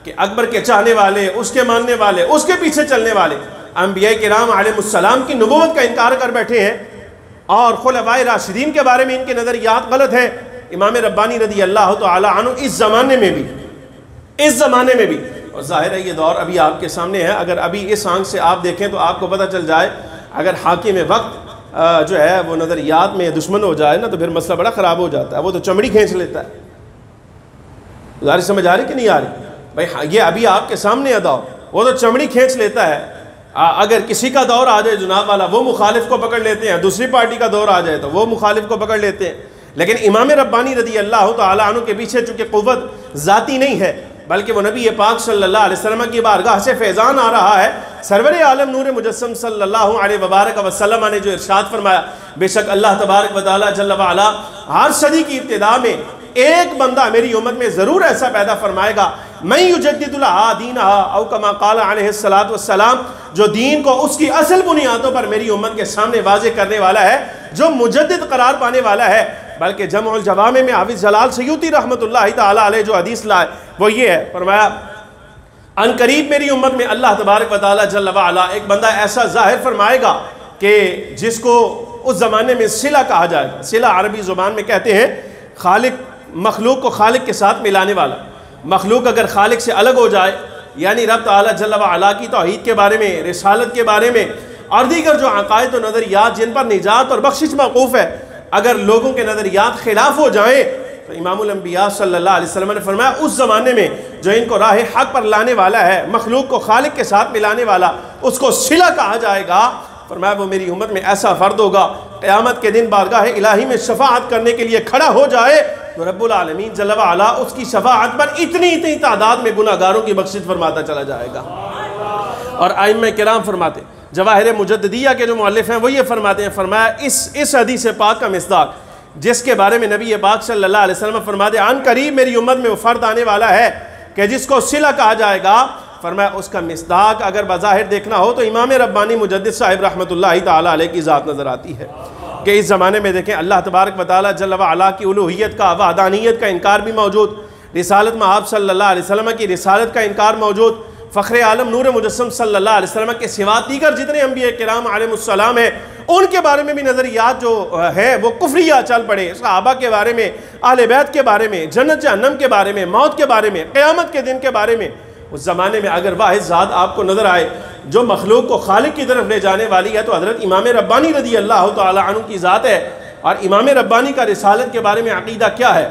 کہ اکبر کے چاہنے والے، اس کے ماننے والے، اس کے پیچھے چلنے والے انبیاء کرام علیہ السلام کی نبوت کا انکار کر بیٹھے ہیں، اور خلفائے راشدین کے بارے میں ان کے نظریات غلط ہیں۔ امام ربانی رضی اللہ تعالی عنہ اس زمانے میں بھی اور ظاہر ہے یہ دور ابھی آپ کے سامنے ہے، اگر ابھی اس آنکھ سے آپ دیکھیں تو آپ کو پتہ چل جائے، اگر حاکم وقت جو ہے وہ نظریات میں دشمن ہو جائے نا تو پھر مسئلہ بڑا خراب ہو جاتا ہے، وہ تو چمڑی کھینچ لیتا ہے۔ گزارش سمجھ آ رہی کہ نہیں آ رہی؟ بھائی یہ ابھی آپ کے سامنے ہے دور، وہ تو چمڑی کھینچ لیتا ہے۔ اگر کسی کا دور آ جائے جناب والا، وہ مخالف کو پکڑ لیتے ہیں، دوسری پارٹی کا دور آ جائے تو وہ مخالف کو پکڑ لیتے ہیں۔ لیکن امام ربانی رضی اللہ تعالی عنہ کے پیچھے چونکہ قوت ذاتی نہیں ہے، بلکہ وہ نبی پاک صلی اللہ علیہ وسلم کی بارگاہ سے فیضان آ رہا ہے۔ سرور عالم نور مجسم صلی اللہ علیہ وبارک وسلم نے جو ارشاد فرمایا، بے شک اللہ تبارک و تعالی جل وعلا ہر صدی کی ابتدا میں ایک بندہ میری امت میں ضرور ایسا پیدا فرمائے گا، من یجدد لہا دینہا، او کما قال علیہ السلام، جو دین کو اس کی اصل بنیادوں پر میری امت کے سامنے واضح کرنے والا ہے، جو مجدد قرار پانے والا ہے۔ بلکہ جمع الجوامع میں حافظ جلال سیوطی رحمۃ اللہ تعالی علیہ جو حدیث لائے وہ یہ ہے، فرمایا ان قریب میری امت میں اللہ تبارک و تعالی جل وعلا ایک بندہ ایسا ظاہر فرمائے گا کہ جس کو اس زمانے میں صلہ کہا جائے گا۔ صلہ عربی زبان میں کہتے ہیں خالق، مخلوق کو خالق کے ساتھ ملانے والا۔ مخلوق اگر خالق سے الگ ہو جائے، یعنی رب تعالی جل وعلا کی توحید کے بارے میں، رسالت کے بارے میں اور دیگر جو عقائد و نظریات جن پر نجات اور بخشش موقوف ہے، اگر لوگوں کے نظریات خلاف ہو جائیں تو امام الانبیاء صلی اللہ علیہ وسلم نے فرمایا اس زمانے میں جو ان کو راہ حق پر لانے والا ہے، مخلوق کو خالق کے ساتھ ملانے والا، اس کو صلہ کہا جائے گا۔ فرمایا وہ میری امت میں ایسا فرد ہوگا قیامت کے دن بارگاہ الہی میں شفاعت کرنے کے لیے کھڑا ہو جائے تو رب العالمین جل وعلا اس کی شفاعت پر اتنی تعداد میں گناہگاروں کی بخشش فرماتا چلا جائے گا۔ اور ائمہ کرام فرماتے، جواہر مجددیہ کے جو مؤلف ہیں وہ یہ فرماتے ہیں، فرمایا اس حدیث پاک کا مصداق جس کے بارے میں نبی پاک صلی اللہ علیہ وسلم فرماتے ہیں ان قریب میری امت میں وہ فرد آنے والا ہے کہ جس کو صلہ کہا جائے گا، فرمایا اس کا مصداق اگر بظاہر دیکھنا ہو تو امام ربانی مجدد صاحب رحمۃ اللہ تعالی علیہ کی ذات نظر آتی ہے کہ اس زمانے میں دیکھیں اللہ تبارک و تعالی جل وعلا کی الوہیت کا، وحدانیت کا انکار بھی موجود، رسالت مآب صلی اللہ علیہ وسلم کی رسالت کا انکار موجود، فخر عالم نور مجسم صلی اللہ علیہ وسلم کے سوا دیگر جتنے انبیاء کرام علیہ السلام ہیں ان کے بارے میں بھی نظریات جو ہے وہ کفریہ چل پڑے، صحابہ کے بارے میں، اہل بیت کے بارے میں، جنت جہنم کے بارے میں، موت کے بارے میں، قیامت کے دن کے بارے میں۔ اس زمانے میں اگر واحد ذات آپ کو نظر آئے جو مخلوق کو خالق کی طرف لے جانے والی ہے تو حضرت امام ربانی رضی اللہ تعالی عنہ کی ذات ہے۔ اور امام ربانی کا رسالت کے بارے میں عقیدہ کیا ہے؟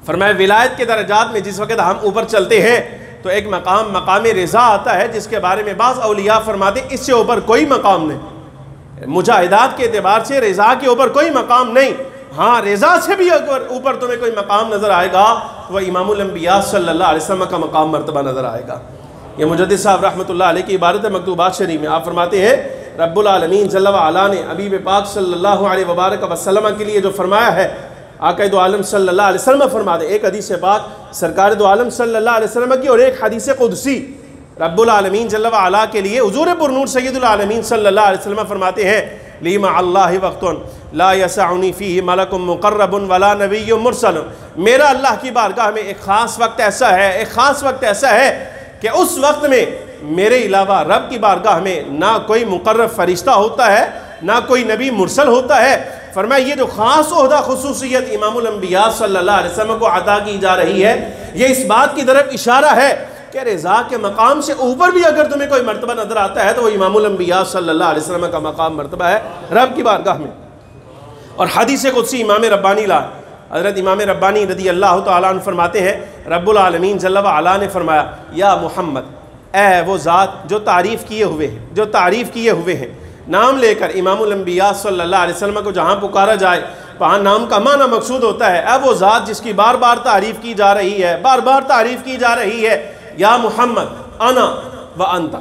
فرمایا ولایت کے درجات میں جس وقت ہم اوپر چلتے ہیں تو ایک مقام رضا آتا ہے جس کے بارے میں بعض اولیاء فرماتے ہیں اس سے اوپر کوئی مقام نہیں، مجاہدات کے اعتبار سے رضا کے اوپر کوئی مقام نہیں، ہاں رضا سے بھی اگر اوپر تمہیں کوئی مقام نظر آئے گا تو وہ امام الانبیاء صلی اللہ علیہ وسلم کا مقام مرتبہ نظر آئے گا۔ یہ مجدد صاحب رحمۃ اللہ علیہ کی عبارت ہے مکتوبات شریف میں، آپ فرماتے ہیں رب العالمین جل وعلا نے حبیب پاک صلی اللہ علیہ وبارک وسلم کے لیے جو فرمایا ہے، آقا دو عالم صلی اللہ علیہ وسلم فرماتے ہیں، ایک حدیث پاک سرکار دو عالم صلی اللہ علیہ وسلم کی اور ایک حدیث قدسی رب العالمین جل وعلا کے لیے حضور پرنور سید العالمین صلی اللہ علیہ وسلم فرماتے ہیں لی مع اللہ وقت لا یسعنی فیہ ملک مقرب ولا نبی مرسل، میرا اللہ کی بارگاہ میں ایک خاص وقت ایسا ہے کہ اس وقت میں میرے علاوہ رب کی بارگاہ میں نہ کوئی مقرر فرشتہ ہوتا ہے نہ کوئی نبی مرسل ہوتا ہے۔ فرمایا یہ جو خاص عہدہ خصوصیت امام الانبیاء صلی اللہ علیہ وسلم کو عطا کی جا رہی ہے، یہ اس بات کی طرف اشارہ ہے کہ رضا کے مقام سے اوپر بھی اگر تمہیں کوئی مرتبہ نظر آتا ہے تو وہ امام الانبیاء صلی اللہ علیہ وسلم کا مقام مرتبہ ہے رب کی بارگاہ میں۔ اور حدیث قدسی امام ربانی لا، حضرت امام ربانی رضی اللہ تعالیٰ عنہ فرماتے ہیں رب العالمین جل وعلا نے فرمایا یا محمد، اے وہ ذات جو تعریف کیے ہوئے ہیں، نام لے کر امام الانبیاء صلی اللہ علیہ وسلم کو جہاں پکارا جائے وہاں نام کا معنی مقصود ہوتا ہے اے وہ ذات جس کی بار بار تعریف کی جا رہی ہے، بار بار تعریف کی جا رہی ہے، یا محمد انا و انت۔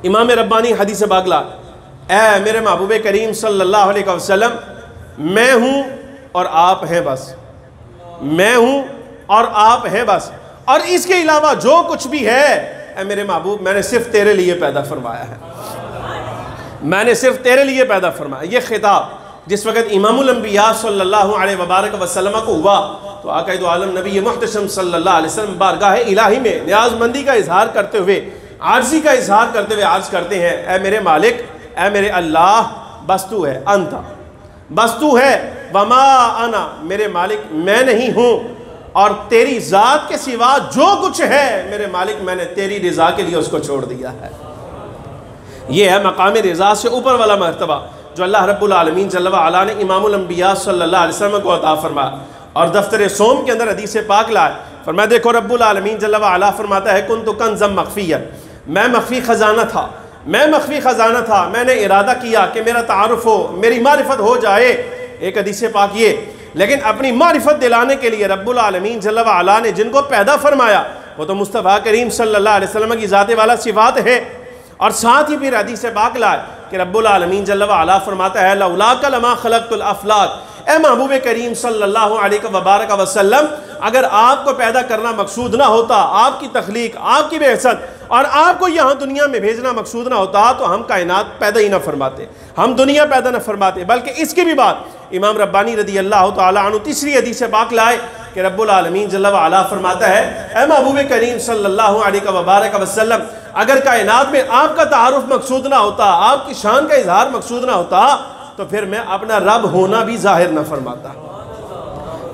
امام ربانی حدیث باقلا، اے میرے محبوب کریم صلی اللہ علیہ وسلم، میں ہوں اور آپ ہیں بس، میں ہوں اور آپ ہیں بس، اور اس کے علاوہ جو کچھ بھی ہے اے میرے محبوب میں نے صرف تیرے لیے پیدا فرمایا ہے، میں نے صرف تیرے لیے پیدا فرمایا۔ یہ خطاب جس وقت امام الانبیاء صلی اللہ علیہ وبارک وسلم کو ہوا تو آقا دو عالم نبی محتشم صلی اللہ علیہ وسلم بارگاہ الہی میں نیاز مندی کا اظہار کرتے ہوئے، عاجزی کا اظہار کرتے ہوئے عرض کرتے ہیں اے میرے مالک، اے میرے اللہ، بس تو ہے، انت، بس تو ہے، وما انا، میرے مالک میں نہیں ہوں، اور تیری ذات کے سوا جو کچھ ہے میرے مالک میں نے تیری رضا کے لیے اس کو چھوڑ دیا ہے۔ یہ ہے مقام رضا سے اوپر والا مرتبہ جو اللہ رب العالمین جل وعلا نے امام الانبیاء صلی اللہ علیہ وسلم کو عطا فرمایا۔ اور دفتر سوم کے اندر حدیث پاک لائے، فرمایا دیکھو رب العالمین جل وعلا فرماتا ہے کنت کنزا مخفیا، میں مخفی خزانہ تھا، میں مخفی خزانہ تھا، میں نے ارادہ کیا کہ میرا تعارف ہو، میری معرفت ہو جائے، ایک حدیث پاک یہ، لیکن اپنی معرفت دلانے کے لیے رب العالمین جل وعلا نے جن کو پیدا فرمایا وہ تو مصطفیٰ کریم صلی اللہ علیہ وسلم کی ذات والا صفات ہے۔ اور ساتھ ہی پھر حدیث پاک لائے کہ رب العالمین جل وعلا فرماتا ہے لولاک لما خلقت الافلاک، اے محبوب کریم صلی اللہ علیہ وبارک وسلم، اگر آپ کو پیدا کرنا مقصود نہ ہوتا، آپ کی تخلیق، آپ کی بعثت اور آپ کو یہاں دنیا میں بھیجنا مقصود نہ ہوتا تو ہم کائنات پیدا ہی نہ فرماتے، ہم دنیا پیدا نہ فرماتے۔ بلکہ اس کی بھی بات امام ربانی رضی اللہ تعالیٰ عنہ تیسری حدیث پاک لائے کہ رب العالمین جل وعلا فرماتا ہے اے محبوب کریم صلی اللہ علیہ وبارک وسلم، اگر کائنات میں آپ کا تعارف مقصود نہ ہوتا، آپ کی شان کا اظہار مقصود نہ ہوتا تو پھر میں اپنا رب ہونا بھی ظاہر نہ فرماتا۔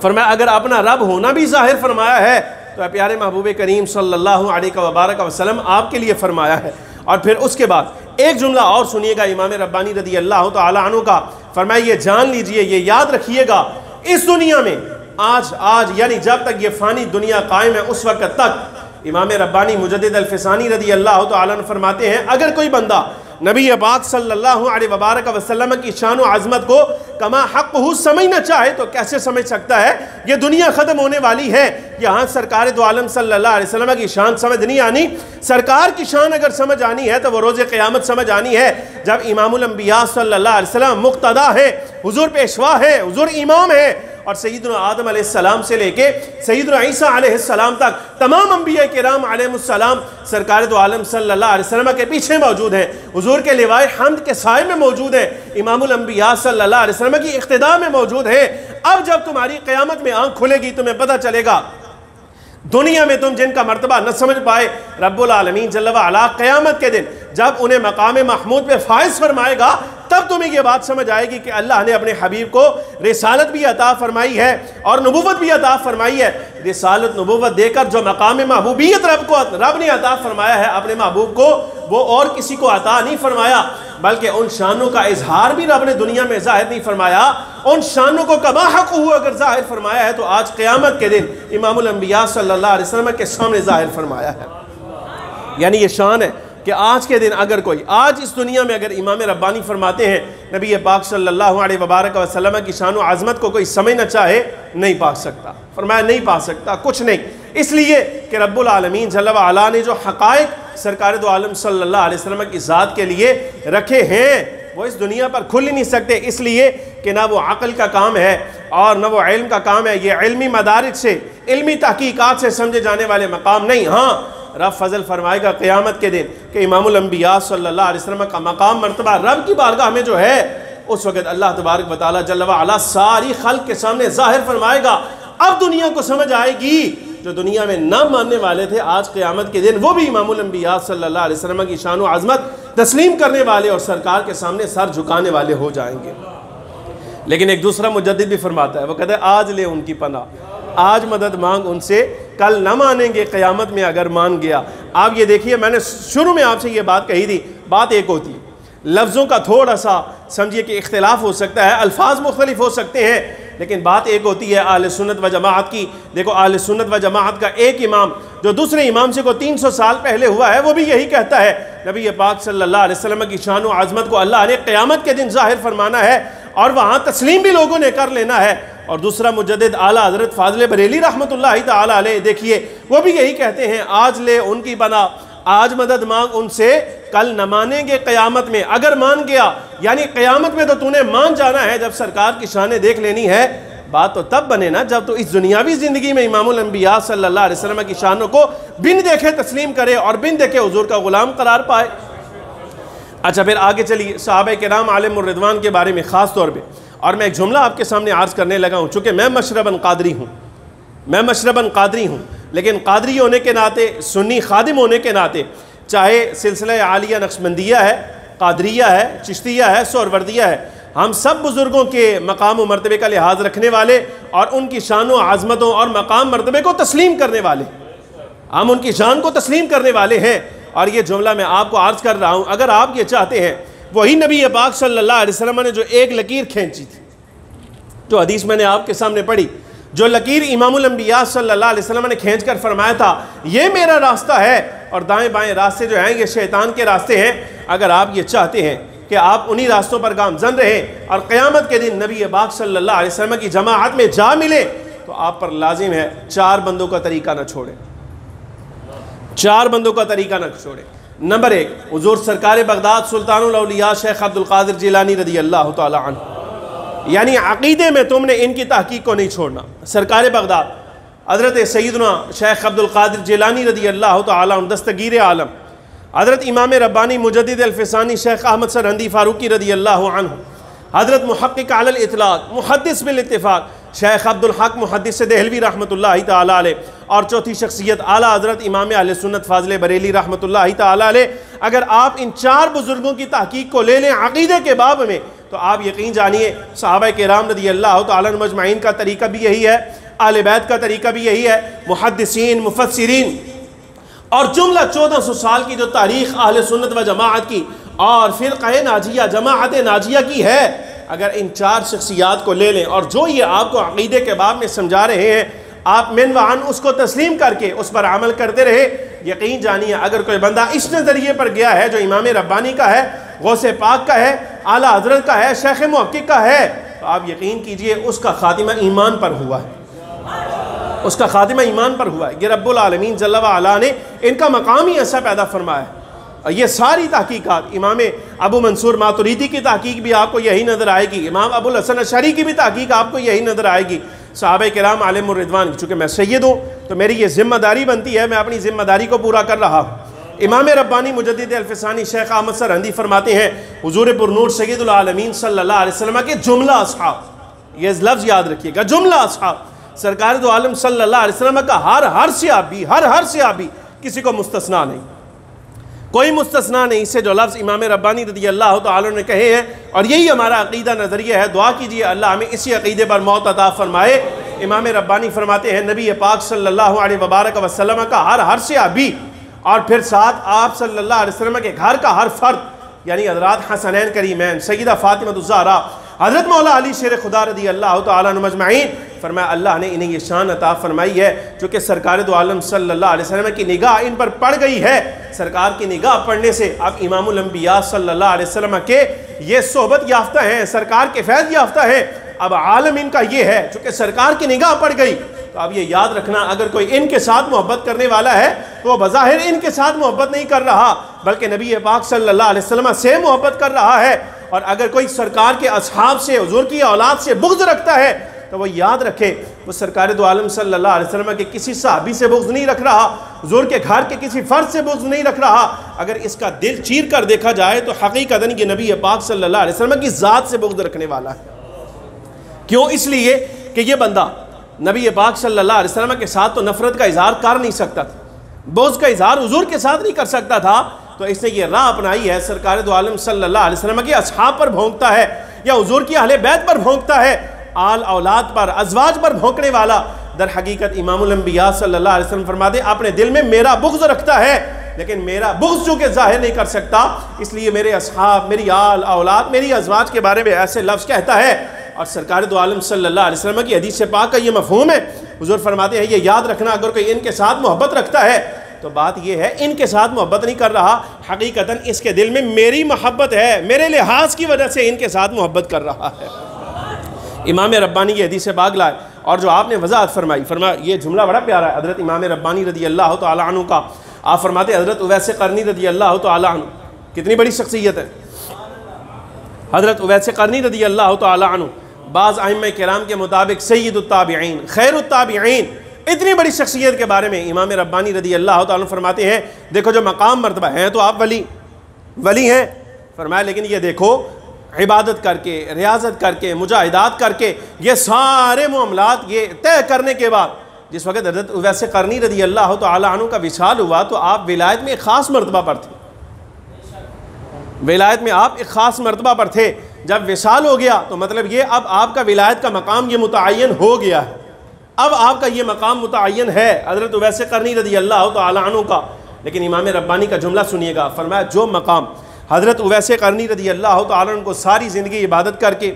فرمایا اگر اپنا رب ہونا بھی ظاہر فرمایا ہے تو پیارے محبوب کریم صلی اللہ علیہ وبارک وسلم آپ کے لیے فرمایا ہے۔ اور پھر اس کے بعد ایک جملہ اور سنیے گا امام ربانی رضی اللہ تعالیٰ عنہ کا، فرمایا یہ جان لیجئے، یہ یاد رکھیے گا، اس دنیا میں آج یعنی جب تک یہ فانی دنیا قائم ہے اس وقت تک امام ربانی مجدد الفسانی رضی اللہ تعالیٰ عنہ فرماتے ہیں اگر کوئی بندہ نبی پاک صلی اللہ علیہ وبارک وسلم کی شان و عظمت کو کما حق ہو سمجھنا چاہے تو کیسے سمجھ سکتا ہے؟ یہ دنیا ختم ہونے والی ہے، یہاں سرکار دو عالم صلی اللہ علیہ وسلم کی شان سمجھ نہیں آنی۔ سرکار کی شان اگر سمجھ آنی ہے تو وہ روز قیامت سمجھ آنی ہے جب امام الانبیاء صلی اللہ علیہ وسلم مقتدا ہے، حضور پیشوا ہے، حضور امام ہے، اور سیدنا آدم علیہ السلام سے لے کے سیدنا عیسیٰ علیہ السلام تک تمام انبیاء کرام علیہ السلام سرکار دو عالم صلی اللہ علیہ وسلم کے پیچھے موجود ہیں، حضور کے لوائے حمد کے سائے میں موجود ہیں، امام الانبیاء صلی اللہ علیہ وسلم کی اقتداء میں موجود ہیں۔ اب جب تمہاری قیامت میں آنکھ کھلے گی تمہیں پتہ چلے گا دنیا میں تم جن کا مرتبہ نہ سمجھ پائے، رب العالمین جل وعلا قیامت کے دن جب انہیں مقام محمود پہ فائز فرمائے گا تب تمہیں یہ بات سمجھ آئے گی کہ اللہ نے اپنے حبیب کو رسالت بھی عطا فرمائی ہے اور نبوت بھی عطا فرمائی ہے۔ رسالت نبوت دے کر جو مقام محبوبیت رب نے عطا فرمایا ہے اپنے محبوب کو، وہ اور کسی کو عطا نہیں فرمایا، بلکہ ان شانوں کا اظہار بھی رب نے دنیا میں ظاہر نہیں فرمایا۔ ان شانوں کو کما حق ہوا اگر ظاہر فرمایا ہے تو آج قیامت کے دن امام الانبیاء صلی اللہ علیہ وسلم کے سامنے ظاہر فرمایا ہے۔ یعنی یہ شان ہے کہ آج کے دن اگر کوئی آج اس دنیا میں اگر امام ربانی فرماتے ہیں نبی پاک صلی اللہ علیہ وبارک وسلم کی شان و عظمت کو کوئی سمجھنا چاہے نہیں پا سکتا، فرمایا نہیں پا سکتا، کچھ نہیں، اس لیے کہ رب العالمین جل وعلا نے جو حقائق سرکار دو عالم صلی اللہ علیہ وسلم کی ذات کے لیے رکھے ہیں وہ اس دنیا پر کھل ہی نہیں سکتے، اس لیے کہ نہ وہ عقل کا کام ہے اور نہ وہ علم کا کام ہے، یہ علمی مدارج سے علمی تحقیقات سے سمجھے جانے والے مقام نہیں۔ ہاں رب فضل فرمائے گا قیامت کے دن کہ امام الانبیاء صلی اللہ علیہ وسلم کا مقام مرتبہ رب کی بارگاہ میں جو ہے اس وقت اللہ تبارک و تعالی جل وعلا ساری خلق کے سامنے ظاہر فرمائے گا۔ اب دنیا کو سمجھ آئے گی جو دنیا میں نہ ماننے والے تھے آج قیامت کے دن وہ بھی امام الانبیاء صلی اللہ علیہ وسلم کی شان و عظمت تسلیم کرنے والے اور سرکار کے سامنے سر جھکانے والے ہو جائیں گے۔ لیکن ایک دوسرا مجدد بھی فرماتا ہے، وہ کہتا ہے آج لے ان کی پناہ، آج مدد مانگ ان سے، کل نہ مانیں گے قیامت میں اگر مان گیا۔ آپ یہ دیکھیے، میں نے شروع میں آپ سے یہ بات کہی تھی، بات ایک ہوتی ہے، لفظوں کا تھوڑا سا سمجھیے کہ اختلاف ہو سکتا ہے، الفاظ مختلف ہو سکتے ہیں، لیکن بات ایک ہوتی ہے اہل سنت و جماعت کی۔ دیکھو اہل سنت و جماعت کا ایک امام جو دوسرے امام سے کو 300 سال پہلے ہوا ہے وہ بھی یہی کہتا ہے، نبی پاک صلی اللہ علیہ وسلم کی شان و عظمت کو اللہ نے قیامت کے دن ظاہر فرمانا ہے اور وہاں تسلیم بھی لوگوں نے کر لینا ہے۔ اور دوسرا مجدد اعلیٰ حضرت فاضل بریلی رحمۃ اللہ تعالیٰ علیہ، دیکھیے وہ بھی یہی کہتے ہیں، آج لے ان کی پناہ، آج مدد مانگ ان سے، کل نہ مانیں گے قیامت میں اگر مان گیا۔ یعنی قیامت میں تو تو نے مان جانا ہے، جب سرکار کی شانیں دیکھ لینی ہے۔ بات تو تب بنے نا جب تو اس دنیاوی زندگی میں امام الانبیاء صلی اللہ علیہ وسلم کی شانوں کو بن دیکھے تسلیم کرے اور بن دیکھے حضور کا غلام قرار پائے۔ اچھا پھر آگے چلیے، صحابہ کرام علیہم الرضوان کے بارے میں خاص طور پہ، اور میں ایک جملہ آپ کے سامنے عرض کرنے لگا ہوں، چونکہ میں مشرباً قادری ہوں، لیکن قادری ہونے کے ناطے، سنی خادم ہونے کے ناطے، چاہے سلسلہ عالیہ نقشبندیہ ہے، قادریہ ہے، چشتیہ ہے، سہروردیہ ہے، ہم سب بزرگوں کے مقام و مرتبے کا لحاظ رکھنے والے اور ان کی شان و عظمتوں اور مقام مرتبے کو تسلیم کرنے والے، ہم ان کی شان کو تسلیم کرنے والے ہیں۔ اور یہ جملہ میں آپ کو عرض کر رہا ہوں، اگر آپ یہ چاہتے ہیں، وہی نبی پاک صلی اللہ علیہ وسلم نے جو ایک لکیر کھینچی تھی، جو حدیث میں نے آپ کے سامنے پڑھی، جو لکیر امام الانبیاء صلی اللہ علیہ وسلم نے کھینچ کر فرمایا تھا یہ میرا راستہ ہے اور دائیں بائیں راستے جو ہیں یہ شیطان کے راستے ہیں، اگر آپ یہ چاہتے ہیں کہ آپ انہی راستوں پر گامزن رہیں اور قیامت کے دن نبی پاک صلی اللہ علیہ وسلم کی جماعت میں جا ملے، تو آپ پر لازم ہے 4 بندوں کا طریقہ نہ چھوڑیں، 4 بندوں کا طریقہ نہ چھوڑیں۔ نمبر 1، حضور سرکار بغداد سلطان الاولیاء شیخ عبد القادر جیلانی رضی اللہ تعالی عنہ، یعنی عقیدے میں تم نے ان کی تحقیق کو نہیں چھوڑنا۔ سرکار بغداد حضرت سیدنا شیخ عبد القادر جیلانی رضی اللہ تعالی عنہ دستگیر عالم، حضرت امام ربانی مجدد الفسانی شیخ احمد سرہندی فاروقی رضی اللہ عنہ، حضرت محقق علی الاطلاق محدث بالاتفاق شیخ عبد الحق محدث دہلوی رحمۃ اللہ تعالی علیہ، اور چوتھی شخصیت اعلیٰ حضرت امام اہل سنت فاضل بریلی رحمۃ اللہ تعالی علیہ۔ اگر آپ ان 4 بزرگوں کی تحقیق کو لے لیں عقیدے کے باب میں، تو آپ یقین جانیے صحابہ کرام رضی اللہ تعالی عنہ مجمعین کا طریقہ بھی یہی ہے، اہل بیت کا طریقہ بھی یہی ہے، محدثین، مفسرین، اور جملہ 1400 سال کی جو تاریخ اہل سنت و جماعت کی اور فرقہ ناجیہ جماعت ناجیہ کی ہے، اگر ان 4 شخصیات کو لے لیں اور جو یہ آپ کو عقیدے کے باب میں سمجھا رہے ہیں، آپ من وعن اس کو تسلیم کر کے اس پر عمل کرتے رہے، یقین جانیے اگر کوئی بندہ اس نظریے پر گیا ہے جو امام ربانی کا ہے، غوث پاک کا ہے، اعلیٰ حضرت کا ہے، شیخ محقق کا ہے، تو آپ یقین کیجئے اس کا خاتمہ ایمان پر ہوا ہے، اس کا خاتمہ ایمان پر ہوا ہے۔ یہ رب العالمین جل وعلا نے ان کا مقام ہی ایسا پیدا فرمایا ہے۔ اور یہ ساری تحقیقات، امام ابو منصور ماتریدی کی تحقیق بھی آپ کو یہی نظر آئے گی، امام ابو الحسن اشعری کی بھی تحقیق آپ کو یہی نظر آئے گی، صحابہ کرام علیہم الرضوان۔ چونکہ میں سید ہوں تو میری یہ ذمہ داری بنتی ہے، میں اپنی ذمہ داری کو پورا کر رہا ہوں۔ امام ربانی مجدد الفسانی شیخ احمد سرہندی فرماتے ہیں، حضور پر نور سید العالمین صلی اللہ علیہ وسلم کے جملہ اصحاب، یہ لفظ یاد رکھیے گا، جملہ اصحاب، سرکار دو عالم صلی اللہ علیہ وسلم کا ہر صحابی کسی کو مستثنا نہیں، کوئی مستثنا نہیں، اس سے جو لفظ امام ربانی رضی اللہ تعالیٰ نے کہے ہیں، اور یہی ہمارا عقیدہ نظریہ ہے۔ دعا کیجئے اللہ ہمیں اسی عقیدے پر موت عطا فرمائے۔ امام ربانی فرماتے ہیں نبی پاک صلی اللہ علیہ وبارک وسلم کا ہر صحابی، اور پھر ساتھ آپ صلی اللہ علیہ وسلم کے گھر کا ہر فرد، یعنی حضرات حسنین کریمین، سیدہ فاطمہ الزہرا، حضرت مولا علی شیر خدا رضی اللہ تعالیٰ عنہ مجمعین، فرمایا اللہ نے انہیں یہ شان عطا فرمائی ہے جو کہ سرکار دو عالم صلی اللہ علیہ وسلم کی نگاہ ان پر پڑ گئی ہے۔ سرکار کی نگاہ پڑنے سے اب امام الانبیاء صلی اللہ علیہ وسلم کے یہ صحبت یافتہ ہیں، سرکار کے فیض یافتہ ہیں۔ اب عالم ان کا یہ ہے چونکہ سرکار کی نگاہ پڑ گئی، تو اب یہ یاد رکھنا اگر کوئی ان کے ساتھ محبت کرنے والا ہے تو وہ بظاہر ان کے ساتھ محبت نہیں کر رہا بلکہ نبی پاک صلی اللہ علیہ وسلم سے محبت کر رہا ہے۔ اور اگر کوئی سرکار کے اصحاب سے، حضور کی اولاد سے بغض رکھتا ہے تو وہ یاد رکھے وہ سرکار دو عالم صلی اللہ علیہ وسلم کے کسی صحابی سے بغض نہیں رکھ رہا، حضور کے گھر کے کسی فرد سے بغض نہیں رکھ رہا۔ اگر اس کا دل چیر کر دیکھا جائے تو حقیقتاً یہ نبی پاک صلی اللہ علیہ وسلم کی ذات سے بغض رکھنے والا ہے۔ کیوں؟ اس لیے کہ یہ بندہ نبی پاک صلی اللہ علیہ وسلم کے ساتھ تو نفرت کا اظہار کر نہیں سکتا تھا، بغض کا اظہار حضور کے ساتھ نہیں کر سکتا تھا، تو اس نے یہ راہ اپنائی ہے، سرکار دو عالم صلی اللہ علیہ وسلم کے اصحاب پر بھونکتا ہے یا حضور کی اہل بیت پر بھونکتا ہے، آل اولاد پر، ازواج پر بھونکنے والا در حقیقت امام الانبیاء صلی اللہ علیہ وسلم فرماتے اپنے دل میں میرا بغض رکھتا ہے، لیکن میرا بغض چونکہ ظاہر نہیں کر سکتا، اس لیے میرے اصحاب، میری آل اولاد، میری ازواج کے بارے میں ایسے لفظ کہتا ہے۔ اور سرکار دو عالم صلی اللہ علیہ وسلم کی حدیث پاک کا یہ مفہوم ہے، حضور فرماتے ہیں یہ یاد رکھنا، اگر کوئی ان کے ساتھ محبت رکھتا ہے تو بات یہ ہے ان کے ساتھ محبت نہیں کر رہا، حقیقتاً اس کے دل میں میری محبت ہے، میرے لحاظ کی وجہ سے ان کے ساتھ محبت کر رہا ہے۔ امام ربانی یہ حدیث پاک لائے، اور جو آپ نے وضاحت فرمائی، فرمایا یہ جملہ بڑا پیارا ہے حضرت امام ربانی رضی اللہ تعالیٰ عنہ کا۔ آپ فرماتے حضرت اویس قرنی رضی اللہ تعالیٰ عنہ کتنی بڑی شخصیت ہے، حضرت اویس قرنی رضی اللہ تعالیٰ عنہ بعض ائمہ کرام کے مطابق سید التابعین، خیر التابعین، اتنی بڑی شخصیت کے بارے میں امام ربانی رضی اللہ تعالیٰ عنہ فرماتے ہیں دیکھو جو مقام مرتبہ ہیں تو آپ ولی ہیں، فرمایا لیکن یہ دیکھو عبادت کر کے، ریاضت کر کے، مجاہدات کر کے، یہ سارے معاملات یہ طے کرنے کے بعد جس وقت حضرت اویس قرنی رضی اللہ تعالیٰ عنہ کا وصال ہوا تو آپ ولایت میں ایک خاص مرتبہ پر تھے، ولایت میں آپ ایک خاص مرتبہ پر تھے، جب وصال ہو گیا تو مطلب یہ اب آپ کا ولایت کا مقام یہ متعین ہو گیا ہے، اب آپ کا یہ مقام متعین ہے حضرت اویس قرنی رضی اللہ تعالیٰ عنہ کا۔ لیکن امام ربانی کا جملہ سنیے گا، فرمایا جو مقام حضرت اویس قرنی رضی اللہ تعالیٰ عنہ کو ساری زندگی عبادت کر کے،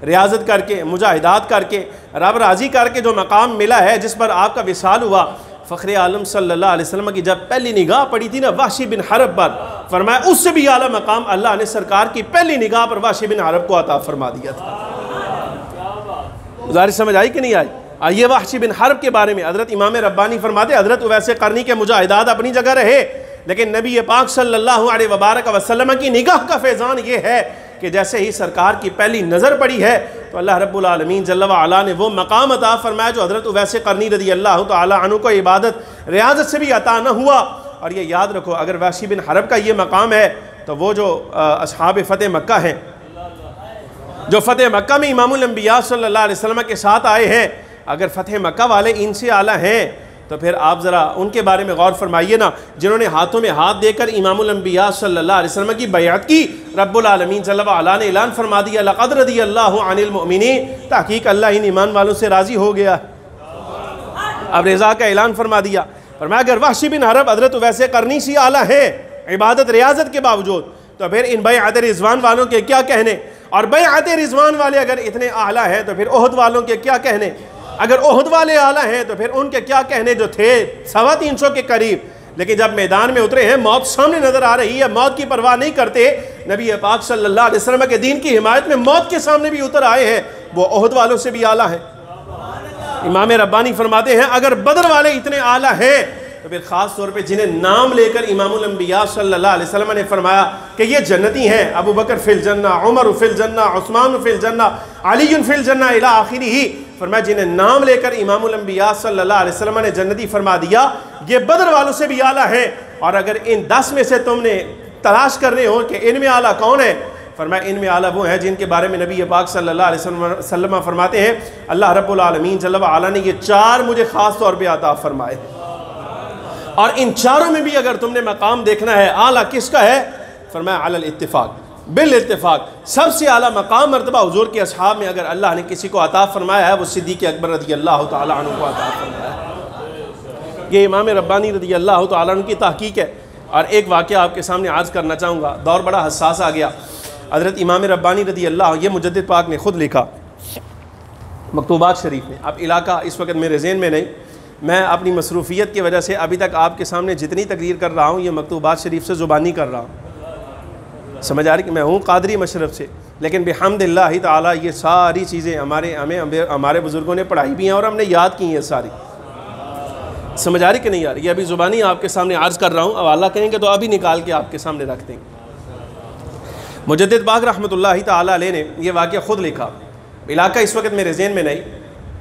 ریاضت کر کے، مجاہدات کر کے، رب راضی کر کے جو مقام ملا ہے، جس پر آپ کا وصال ہوا، فخر عالم صلی اللہ علیہ وسلم کی جب پہلی نگاہ پڑی تھی نا وحشی بن حرب پر، فرمایا اس سے بھی اعلیٰ مقام اللہ نے سرکار کی پہلی نگاہ پر وحشی بن حرب کو عطا فرما دیا تھا۔ گزارش سمجھ آئی کہ نہیں آئی؟ آئیے وحشی بن حرب کے بارے میں حضرت امام ربانی فرماتے حضرت اویس قرنی کے مجاہدات اپنی جگہ رہے، لیکن نبی پاک صلی اللہ علیہ وبارک وسلم کی نگاہ کا فیضان یہ ہے کہ جیسے ہی سرکار کی پہلی نظر پڑی ہے تو اللہ رب العالمین جل وعلا نے وہ مقام عطا فرمایا جو حضرت اویس قرنی رضی اللہ تعالی عنہ کو عبادت ریاضت سے بھی عطا نہ ہوا۔ اور یہ یاد رکھو اگر وحشی بن حرب کا یہ مقام ہے تو وہ جو اصحاب فتح مکہ ہیں، جو فتح مکہ میں امام الانبیاء صلی اللہ علیہ وسلم کے ساتھ آئے ہیں، اگر فتح مکہ والے ان سے اعلیٰ ہیں تو پھر آپ ذرا ان کے بارے میں غور فرمائیے نا، جنہوں نے ہاتھوں میں ہاتھ دے کر امام الانبیاء صلی اللہ علیہ وسلم کی بیعت کی، رب العالمین جل وعلا نے اعلان فرما دیا لقد رضی اللہ عن المؤمنین، تحقیق اللہ ان ایمان والوں سے راضی ہو گیا۔ اب رضا کا اعلان فرما دیا، فرمایا اگر وحشی بن حرب حضرت اویس قرنی سے اعلیٰ ہیں عبادت ریاضت کے باوجود تو پھر ان بیعت رضوان والوں کے کیا کہنے، اور بیعت رضوان والے اگر اتنے اعلیٰ ہیں تو پھر احد والوں کے کیا کہنے، اگر احد والے اعلیٰ ہیں تو پھر ان کے کیا کہنے جو تھے 350 کے قریب، لیکن جب میدان میں اترے ہیں موت سامنے نظر آ رہی ہے، موت کی پرواہ نہیں کرتے، نبی پاک صلی اللہ علیہ وسلم کے دین کی حمایت میں موت کے سامنے بھی اتر آئے ہیں، وہ احد والوں سے بھی اعلیٰ ہیں۔ امام ربانی فرماتے ہیں اگر بدر والے اتنے اعلیٰ ہیں تو پھر خاص طور پہ جنہیں نام لے کر امام الانبیاء صلی اللہ علیہ وسلم نے فرمایا کہ یہ جنتی ہیں، ابو بکر فی الجنہ، عمر فی الجنہ، عثمان فی الجنہ، علی فی الجنہ الی آخرہ، فرمایا جنہیں نام لے کر امام الانبیاء صلی اللہ علیہ وسلم نے جنتی فرما دیا، یہ بدر والوں سے بھی اعلیٰ ہیں۔ اور اگر ان 10 میں سے تم نے تلاش کرنے ہو کہ ان میں اعلیٰ کون ہے، فرمایا ان میں اعلیٰ وہ ہیں جن کے بارے میں نبی پاک صلی اللہ علیہ وسلم فرماتے ہیں اللہ رب العالمین جل وعلا نے یہ 4 مجھے خاص طور پہ عطا فرمائے، اور ان 4 میں بھی اگر تم نے مقام دیکھنا ہے اعلیٰ کس کا ہے، فرمایا علی الاتفاق، بالاتفاق سب سے اعلیٰ مقام مرتبہ حضور کے اصحاب میں اگر اللہ نے کسی کو عطا فرمایا ہے وہ صدیق اکبر رضی اللہ تعالیٰ عنہ کو عطا فرمایا ہے۔ یہ امام ربانی رضی اللہ تعالیٰ عنہ کی تحقیق ہے۔ اور ایک واقعہ آپ کے سامنے عرض کرنا چاہوں گا، دور بڑا حساس آ گیا، حضرت امام ربانی رضی اللہ، یہ مجدد پاک نے خود لکھا مکتوبات شریف میں، اب علاقہ اس وقت میرے ذہن میں نہیں، میں اپنی مصروفیت کی وجہ سے ابھی تک آپ کے سامنے جتنی تقریر کر رہا ہوں یہ مکتوبات شریف سے زبانی کر رہا ہوں، سمجھ آ رہی کہ میں ہوں قادری مشرف سے، لیکن بحمد اللہ تعالیٰ یہ ساری چیزیں ہمارے بزرگوں نے پڑھائی بھی ہیں اور ہم نے یاد کی ہیں ساری، سمجھ آ رہی کہ نہیں آ رہی، یہ ابھی زبانی آپ کے سامنے عرض کر رہا ہوں، اب اللہ کہیں گے تو ابھی نکال کے آپ کے سامنے رکھ دیں گے۔ مجدد پاک رحمۃ اللہ تعالیٰ علیہ نے یہ واقعہ خود لکھا، علاقہ اس وقت میرے ذہن میں نہیں،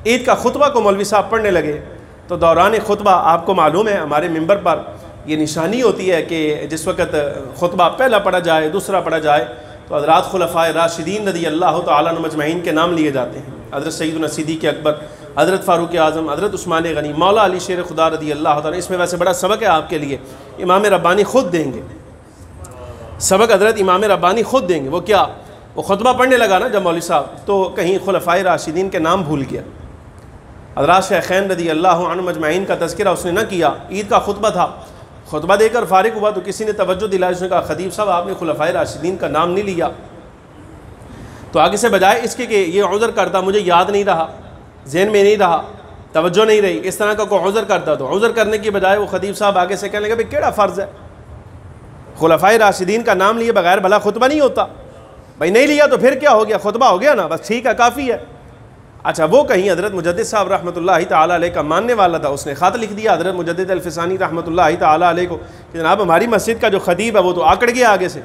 عید کا خطبہ کو مولوی صاحب پڑھنے لگے تو دوران خطبہ آپ کو معلوم ہے ہمارے ممبر پر یہ نشانی ہوتی ہے کہ جس وقت خطبہ پہلا پڑھا جائے دوسرا پڑھا جائے تو حضرات خلفائے راشدین رضی اللہ تعالیٰ عنہ مجمعین کے نام لیے جاتے ہیں، حضرت سیدنا صدیق اکبر، حضرت فاروق اعظم، حضرت عثمان غنی، مولا علی شیر خدا رضی اللہ تعالیٰ. اس میں ویسے بڑا سبق ہے آپ کے لیے، امام ربانی خود دیں گے سبق، حضرت امام ربانی خود دیں گے. وہ کیا؟ وہ خطبہ پڑھنے لگا نا جب مولوی صاحب، تو کہیں خلفائے راشدین کے نام بھول گیا. حضرات شیخین رضی اللہ عنہ مجمعین کا تذکرہ اس نے نہ کیا. عید کا خطبہ تھا، خطبہ دے کر فارغ ہوا تو کسی نے توجہ دلائی، اس نے کہا خطیب صاحب آپ نے خلفائے راشدین کا نام نہیں لیا. تو آگے سے بجائے اس کے کہ یہ عذر کرتا مجھے یاد نہیں رہا، ذہن میں نہیں رہا، توجہ نہیں رہی، اس طرح کا کوئی عذر کرتا، تو عذر کرنے کی بجائے وہ خطیب صاحب آگے سے کہنے لگا بھئی کیڑا فرض ہے، خلفائے راشدین کا نام لیے بغیر بھلا خطبہ نہیں ہوتا. بھائی نہیں لیا تو پھر کیا ہو گیا، خطبہ ہو گیا نا، بس ٹھیک ہے کافی ہے. اچھا وہ کہیں حضرت مجدد صاحب رحمۃ اللہ تعالیٰ علیہ کا ماننے والا تھا، اس نے خط لکھ دیا حضرت مجدد الفسانی رحمۃ اللہ تعالیٰ علیہ کو کہ جناب ہماری مسجد کا جو خطیب ہے وہ تو آکڑ گیا آگے سے،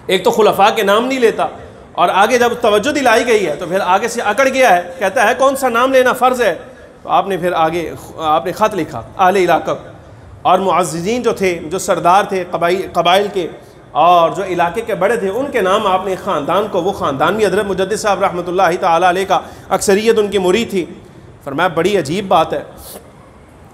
ایک تو خلفاء کے نام نہیں لیتا، اور آگے جب توجہ دلائی گئی ہے تو پھر آگے سے اکڑ گیا ہے، کہتا ہے کون سا نام لینا فرض ہے. تو آپ نے پھر آگے آپ نے خط لکھا اہل علاقہ اور معززین جو تھے، جو سردار تھے قبائل کے اور جو علاقے کے بڑے تھے، ان کے نام آپ نے خاندان کو، وہ خاندان بھی حضرت مجدد صاحب رحمۃ اللہ تعالیٰ علیہ کا اکثریت ان کی مرید تھی. فرمایا بڑی عجیب بات ہے،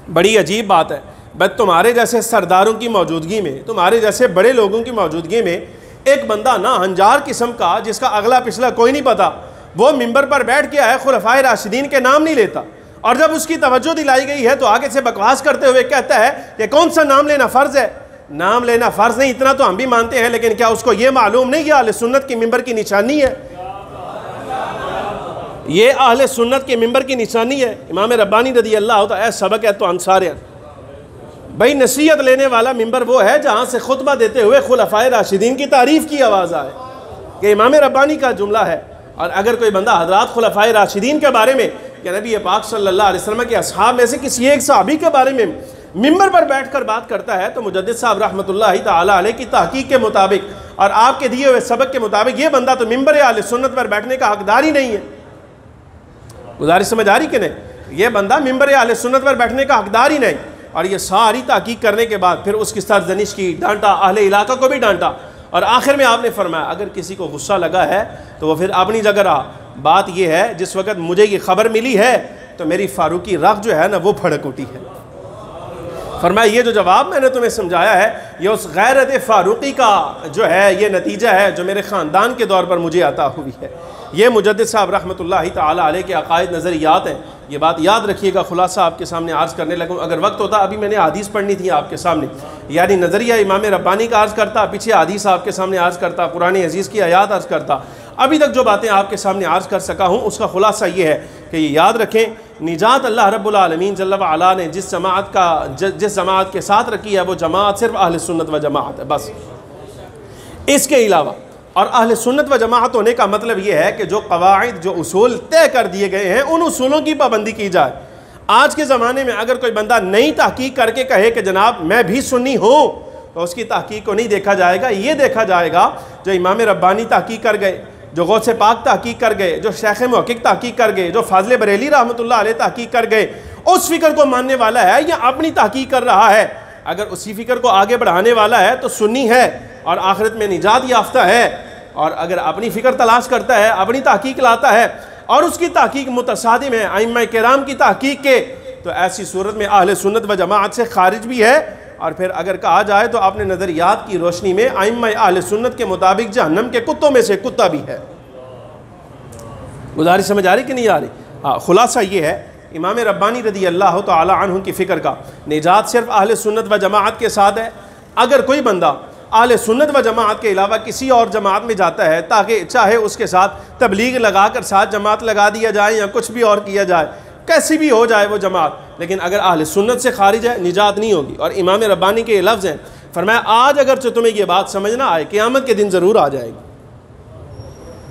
بڑی عجیب بات ہے. بس تمہارے جیسے سرداروں کی موجودگی میں، تمہارے جیسے بڑے لوگوں کی موجودگی میں ایک بندہ نا ہنجار قسم کا جس کا اگلا پچھلا کوئی نہیں پتا، وہ ممبر پر بیٹھ کے آئے خلفائے راشدین کے نام نہیں لیتا، اور جب اس کی توجہ دلائی گئی ہے تو آگے سے بکواس کرتے ہوئے کہتا ہے کہ کون سا نام لینا فرض ہے. نام لینا فرض نہیں، اتنا تو ہم بھی مانتے ہیں، لیکن کیا اس کو یہ معلوم نہیں کہ اہل سنت کی ممبر کی نشانی ہے؟ یہ اہل سنت کے ممبر کی نشانی ہے. امام ربانی رضی اللہ تعالیٰ سبق ہے تو انصار ہے بھائی، نصیحت لینے والا ممبر وہ ہے جہاں سے خطبہ دیتے ہوئے خلفائے راشدین کی تعریف کی آواز آئے، کہ امام ربانی کا جملہ ہے. اور اگر کوئی بندہ حضرات خلفائے راشدین کے بارے میں کہ نبی پاک صلی اللہ علیہ وسلم کے اصحاب میں سے کسی ایک صحابی کے بارے میں ممبر پر بیٹھ کر بات کرتا ہے، تو مجدد صاحب رحمۃ اللہ تعالیٰ علیہ کی تحقیق کے مطابق اور آپ کے دیے ہوئے سبق کے مطابق یہ بندہ تو ممبر اہل سنت پر بیٹھنے کا حقدار ہی نہیں ہے. گزارش سمجھ آ رہی کہ نہیں؟ یہ بندہ ممبر اہل سنت پر بیٹھنے کا حقدار ہی نہیں. اور یہ ساری تحقیق کرنے کے بعد پھر اس کی سرزنش کی، ڈانٹا، اہل علاقہ کو بھی ڈانٹا، اور آخر میں آپ نے فرمایا اگر کسی کو غصہ لگا ہے تو وہ پھر اپنی جگہ رہا. بات یہ ہے جس وقت مجھے یہ خبر ملی ہے تو میری فاروقی رخ جو ہے نا وہ پھڑک اٹھی ہے. فرمایا یہ جو جواب میں نے تمہیں سمجھایا ہے یہ اس غیرت فاروقی کا جو ہے یہ نتیجہ ہے جو میرے خاندان کے دور پر مجھے عطا ہوئی ہے. یہ مجدد صاحب رحمۃ اللہ تعالیٰ علیہ کے عقائد نظریات ہیں. یہ بات یاد رکھیے گا. خلاصہ آپ کے سامنے عرض کرنے لگوں، اگر وقت ہوتا ابھی میں نے حدیث پڑھنی تھی آپ کے سامنے، یعنی نظریہ امام ربانی کا عرض کرتا، پیچھے حدیث آپ کے سامنے عرض کرتا، قرآن عزیز کی آیات عرض کرتا. ابھی تک جو باتیں آپ کے سامنے عرض کر سکا ہوں اس کا خلاصہ یہ ہے کہ یہ یاد رکھیں، نجات اللہ رب العالمین جل وعلا نے جس جماعت کے ساتھ رکھی ہے وہ جماعت صرف اہل سنت و جماعت ہے بس. اس کے علاوہ، اور اہل سنت و جماعت ہونے کا مطلب یہ ہے کہ جو قواعد، جو اصول طے کر دیے گئے ہیں ان اصولوں کی پابندی کی جائے. آج کے زمانے میں اگر کوئی بندہ نئی تحقیق کر کے کہے کہ جناب میں بھی سنی ہوں، تو اس کی تحقیق کو نہیں دیکھا جائے گا. یہ دیکھا جائے گا جو امام ربانی تحقیق کر گئے، جو غوث پاک تحقیق کر گئے، جو شیخ محقق تحقیق کر گئے، جو فاضل بریلی رحمۃ اللہ علیہ تحقیق کر گئے، اس فکر کو ماننے والا ہے یا اپنی تحقیق کر رہا ہے. اگر اسی فکر کو آگے بڑھانے والا ہے تو سنی ہے اور آخرت میں نجات یافتہ ہے. اور اگر اپنی فکر تلاش کرتا ہے، اپنی تحقیق لاتا ہے اور اس کی تحقیق متصادم ہے ائمہ کرام کی تحقیق کے، تو ایسی صورت میں اہل سنت و جماعت سے خارج بھی ہے. اور پھر اگر کہا جائے تو اپنے نظریات کی روشنی میں ائمہ اہل سنت کے مطابق جہنم کے کتوں میں سے کتا بھی ہے. گزارش سمجھ آ رہی کہ نہیں آ رہی؟ خلاصہ یہ ہے امام ربانی رضی اللہ تعالی عنہ کی فکر کا، نجات صرف اہل سنت و جماعت کے ساتھ ہے. اگر کوئی بندہ اہل سنت و جماعت کے علاوہ کسی اور جماعت میں جاتا ہے، تاکہ چاہے اس کے ساتھ تبلیغ لگا کر ساتھ جماعت لگا دیا جائے یا کچھ بھی اور کیا جائے، کیسی بھی ہو جائے وہ جماعت، لیکن اگر اہل سنت سے خارج ہے نجات نہیں ہوگی. اور امام ربانی کے یہ لفظ ہیں، فرمایا آج اگرچہ تمہیں یہ بات سمجھ نہ آئے، قیامت کے دن ضرور آ جائے گی.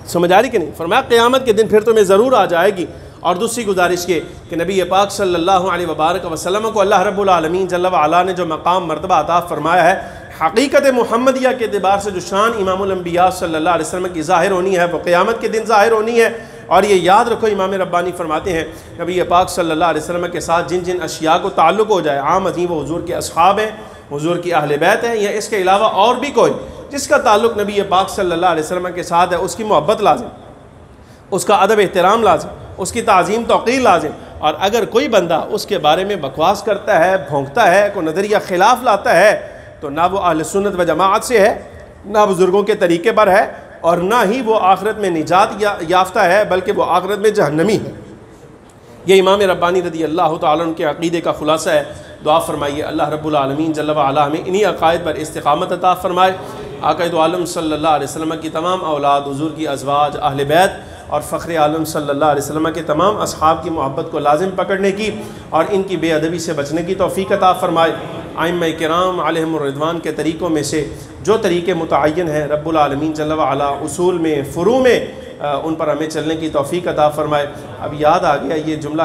سمجھ آ رہی کہ نہیں؟ فرمایا قیامت کے دن پھر تمہیں ضرور آ جائے گی. اور دوسری گزارش یہ کہ نبی پاک صلی اللہ علیہ وبارک وسلم کو اللہ رب العالمین جل وعلا نے جو مقام مرتبہ عطا فرمایا ہے، حقیقت محمدیہ کے اعتبار سے جو شان امام الانبیاء صلی اللہ علیہ وسلم کی ظاہر ہونی ہے وہ قیامت کے دن ظاہر ہونی ہے. اور یہ یاد رکھو، امام ربانی فرماتے ہیں نبی پاک صلی اللہ علیہ وسلم کے ساتھ جن جن اشیاء کو تعلق ہو جائے، عام عظیم وہ حضور کے اصحاب ہیں، حضور کی اہل بیت ہیں، یا اس کے علاوہ اور بھی کوئی جس کا تعلق نبی پاک صلی اللہ علیہ وسلم کے ساتھ ہے، اس کی محبت لازم، اس کا ادب احترام لازم، اس کی تعظیم توقیر لازم. اور اگر کوئی بندہ اس کے بارے میں بکواس کرتا ہے، بھونکتا ہے، کوئی نظریہ خلاف لاتا ہے، تو نہ وہ اہل سنت و جماعت سے ہے، نہ بزرگوں کے طریقے پر ہے، اور نہ ہی وہ آخرت میں نجات یافتہ ہے، بلکہ وہ آخرت میں جہنمی ہے. یہ امام ربانی رضی اللہ تعالیٰ عنہ کے عقیدے کا خلاصہ ہے. دعا فرمائیے اللہ رب العالمین جل وعلا ہمیں انہی عقائد پر استقامت عطا فرمائے. آقا دو عالم صلی اللہ علیہ وسلم کی تمام اولاد، حضور کی ازواج، اہل بیت اور فخر عالم صلی اللہ علیہ وسلم کے تمام اصحاب کی محبت کو لازم پکڑنے کی اور ان کی بے ادبی سے بچنے کی توفیق عطا فرمائے. ائمہ کرام علیہم الرضوان کے طریقوں میں سے جو طریقے متعین ہیں رب العالمین جل وعلا اصول میں، فروع میں ان پر ہمیں چلنے کی توفیق عطا فرمائے. اب یاد آ گیا، یہ جملہ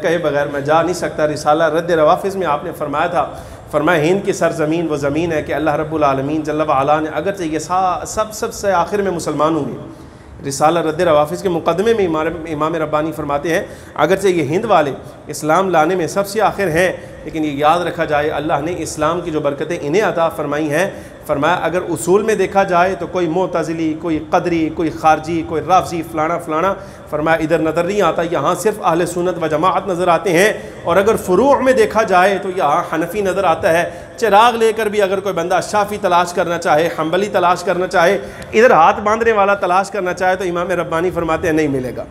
کہے بغیر میں جا نہیں سکتا. رسالہ رد روافظ میں آپ نے فرمایا تھا، فرمایا ہند کی سرزمین وہ زمین ہے کہ اللہ رب العالمین جل وعلا نے اگرچہ یہ سب سے آخر میں مسلمان ہوں گے. رسالہ رد روافظ کے مقدمے میں امام ربانی فرماتے ہیں اگرچہ یہ ہند والے اسلام لانے میں سب سے آخر ہیں، لیکن یہ یاد رکھا جائے اللہ نے اسلام کی جو برکتیں انہیں عطا فرمائی ہیں، فرمایا اگر اصول میں دیکھا جائے تو کوئی معتزلی، کوئی قدری، کوئی خارجی، کوئی رافضی، فلانا، فرمایا ادھر نظر نہیں آتا، یہاں صرف اہل سنت و جماعت نظر آتے ہیں. اور اگر فروع میں دیکھا جائے تو یہاں حنفی نظر آتا ہے. چراغ لے کر بھی اگر کوئی بندہ شافعی تلاش کرنا چاہے، حنبلی تلاش کرنا چاہے، ادھر ہاتھ باندھنے والا تلاش کرنا چاہے تو امام ربانی فرماتے ہیں نہیں ملے گا.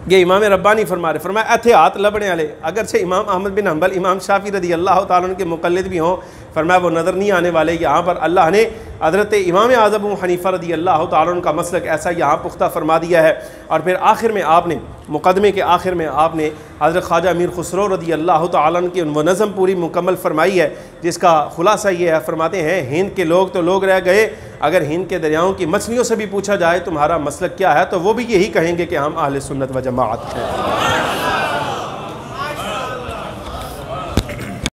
یہ امام ربانی فرمایا ایتھے ہاتھ لبنے والے اگرچہ امام احمد بن حنبل، امام شافعی رضی اللہ تعالیٰ عنہ کے مقلد بھی ہوں، فرمایا وہ نظر نہیں آنے والے. یہاں پر اللہ نے حضرت امام اعظم ابو حنیفہ رضی اللہ تعالیٰ عنہ کا مسلک ایسا یہاں پختہ فرما دیا ہے. اور پھر آخر میں آپ نے مقدمے کے آخر میں آپ نے حضرت خواجہ امیر خسرو رضی اللہ تعالیٰ عنہ کی وہ نظم پوری مکمل فرمائی ہے جس کا خلاصہ یہ ہے. فرماتے ہیں ہند کے لوگ تو لوگ رہ گئے، اگر ہند کے دریاؤں کی مچھلیوں سے بھی پوچھا جائے تمہارا مسلک کیا ہے تو وہ بھی یہی کہیں گے کہ ہم اہل سنت و جماعت ہیں.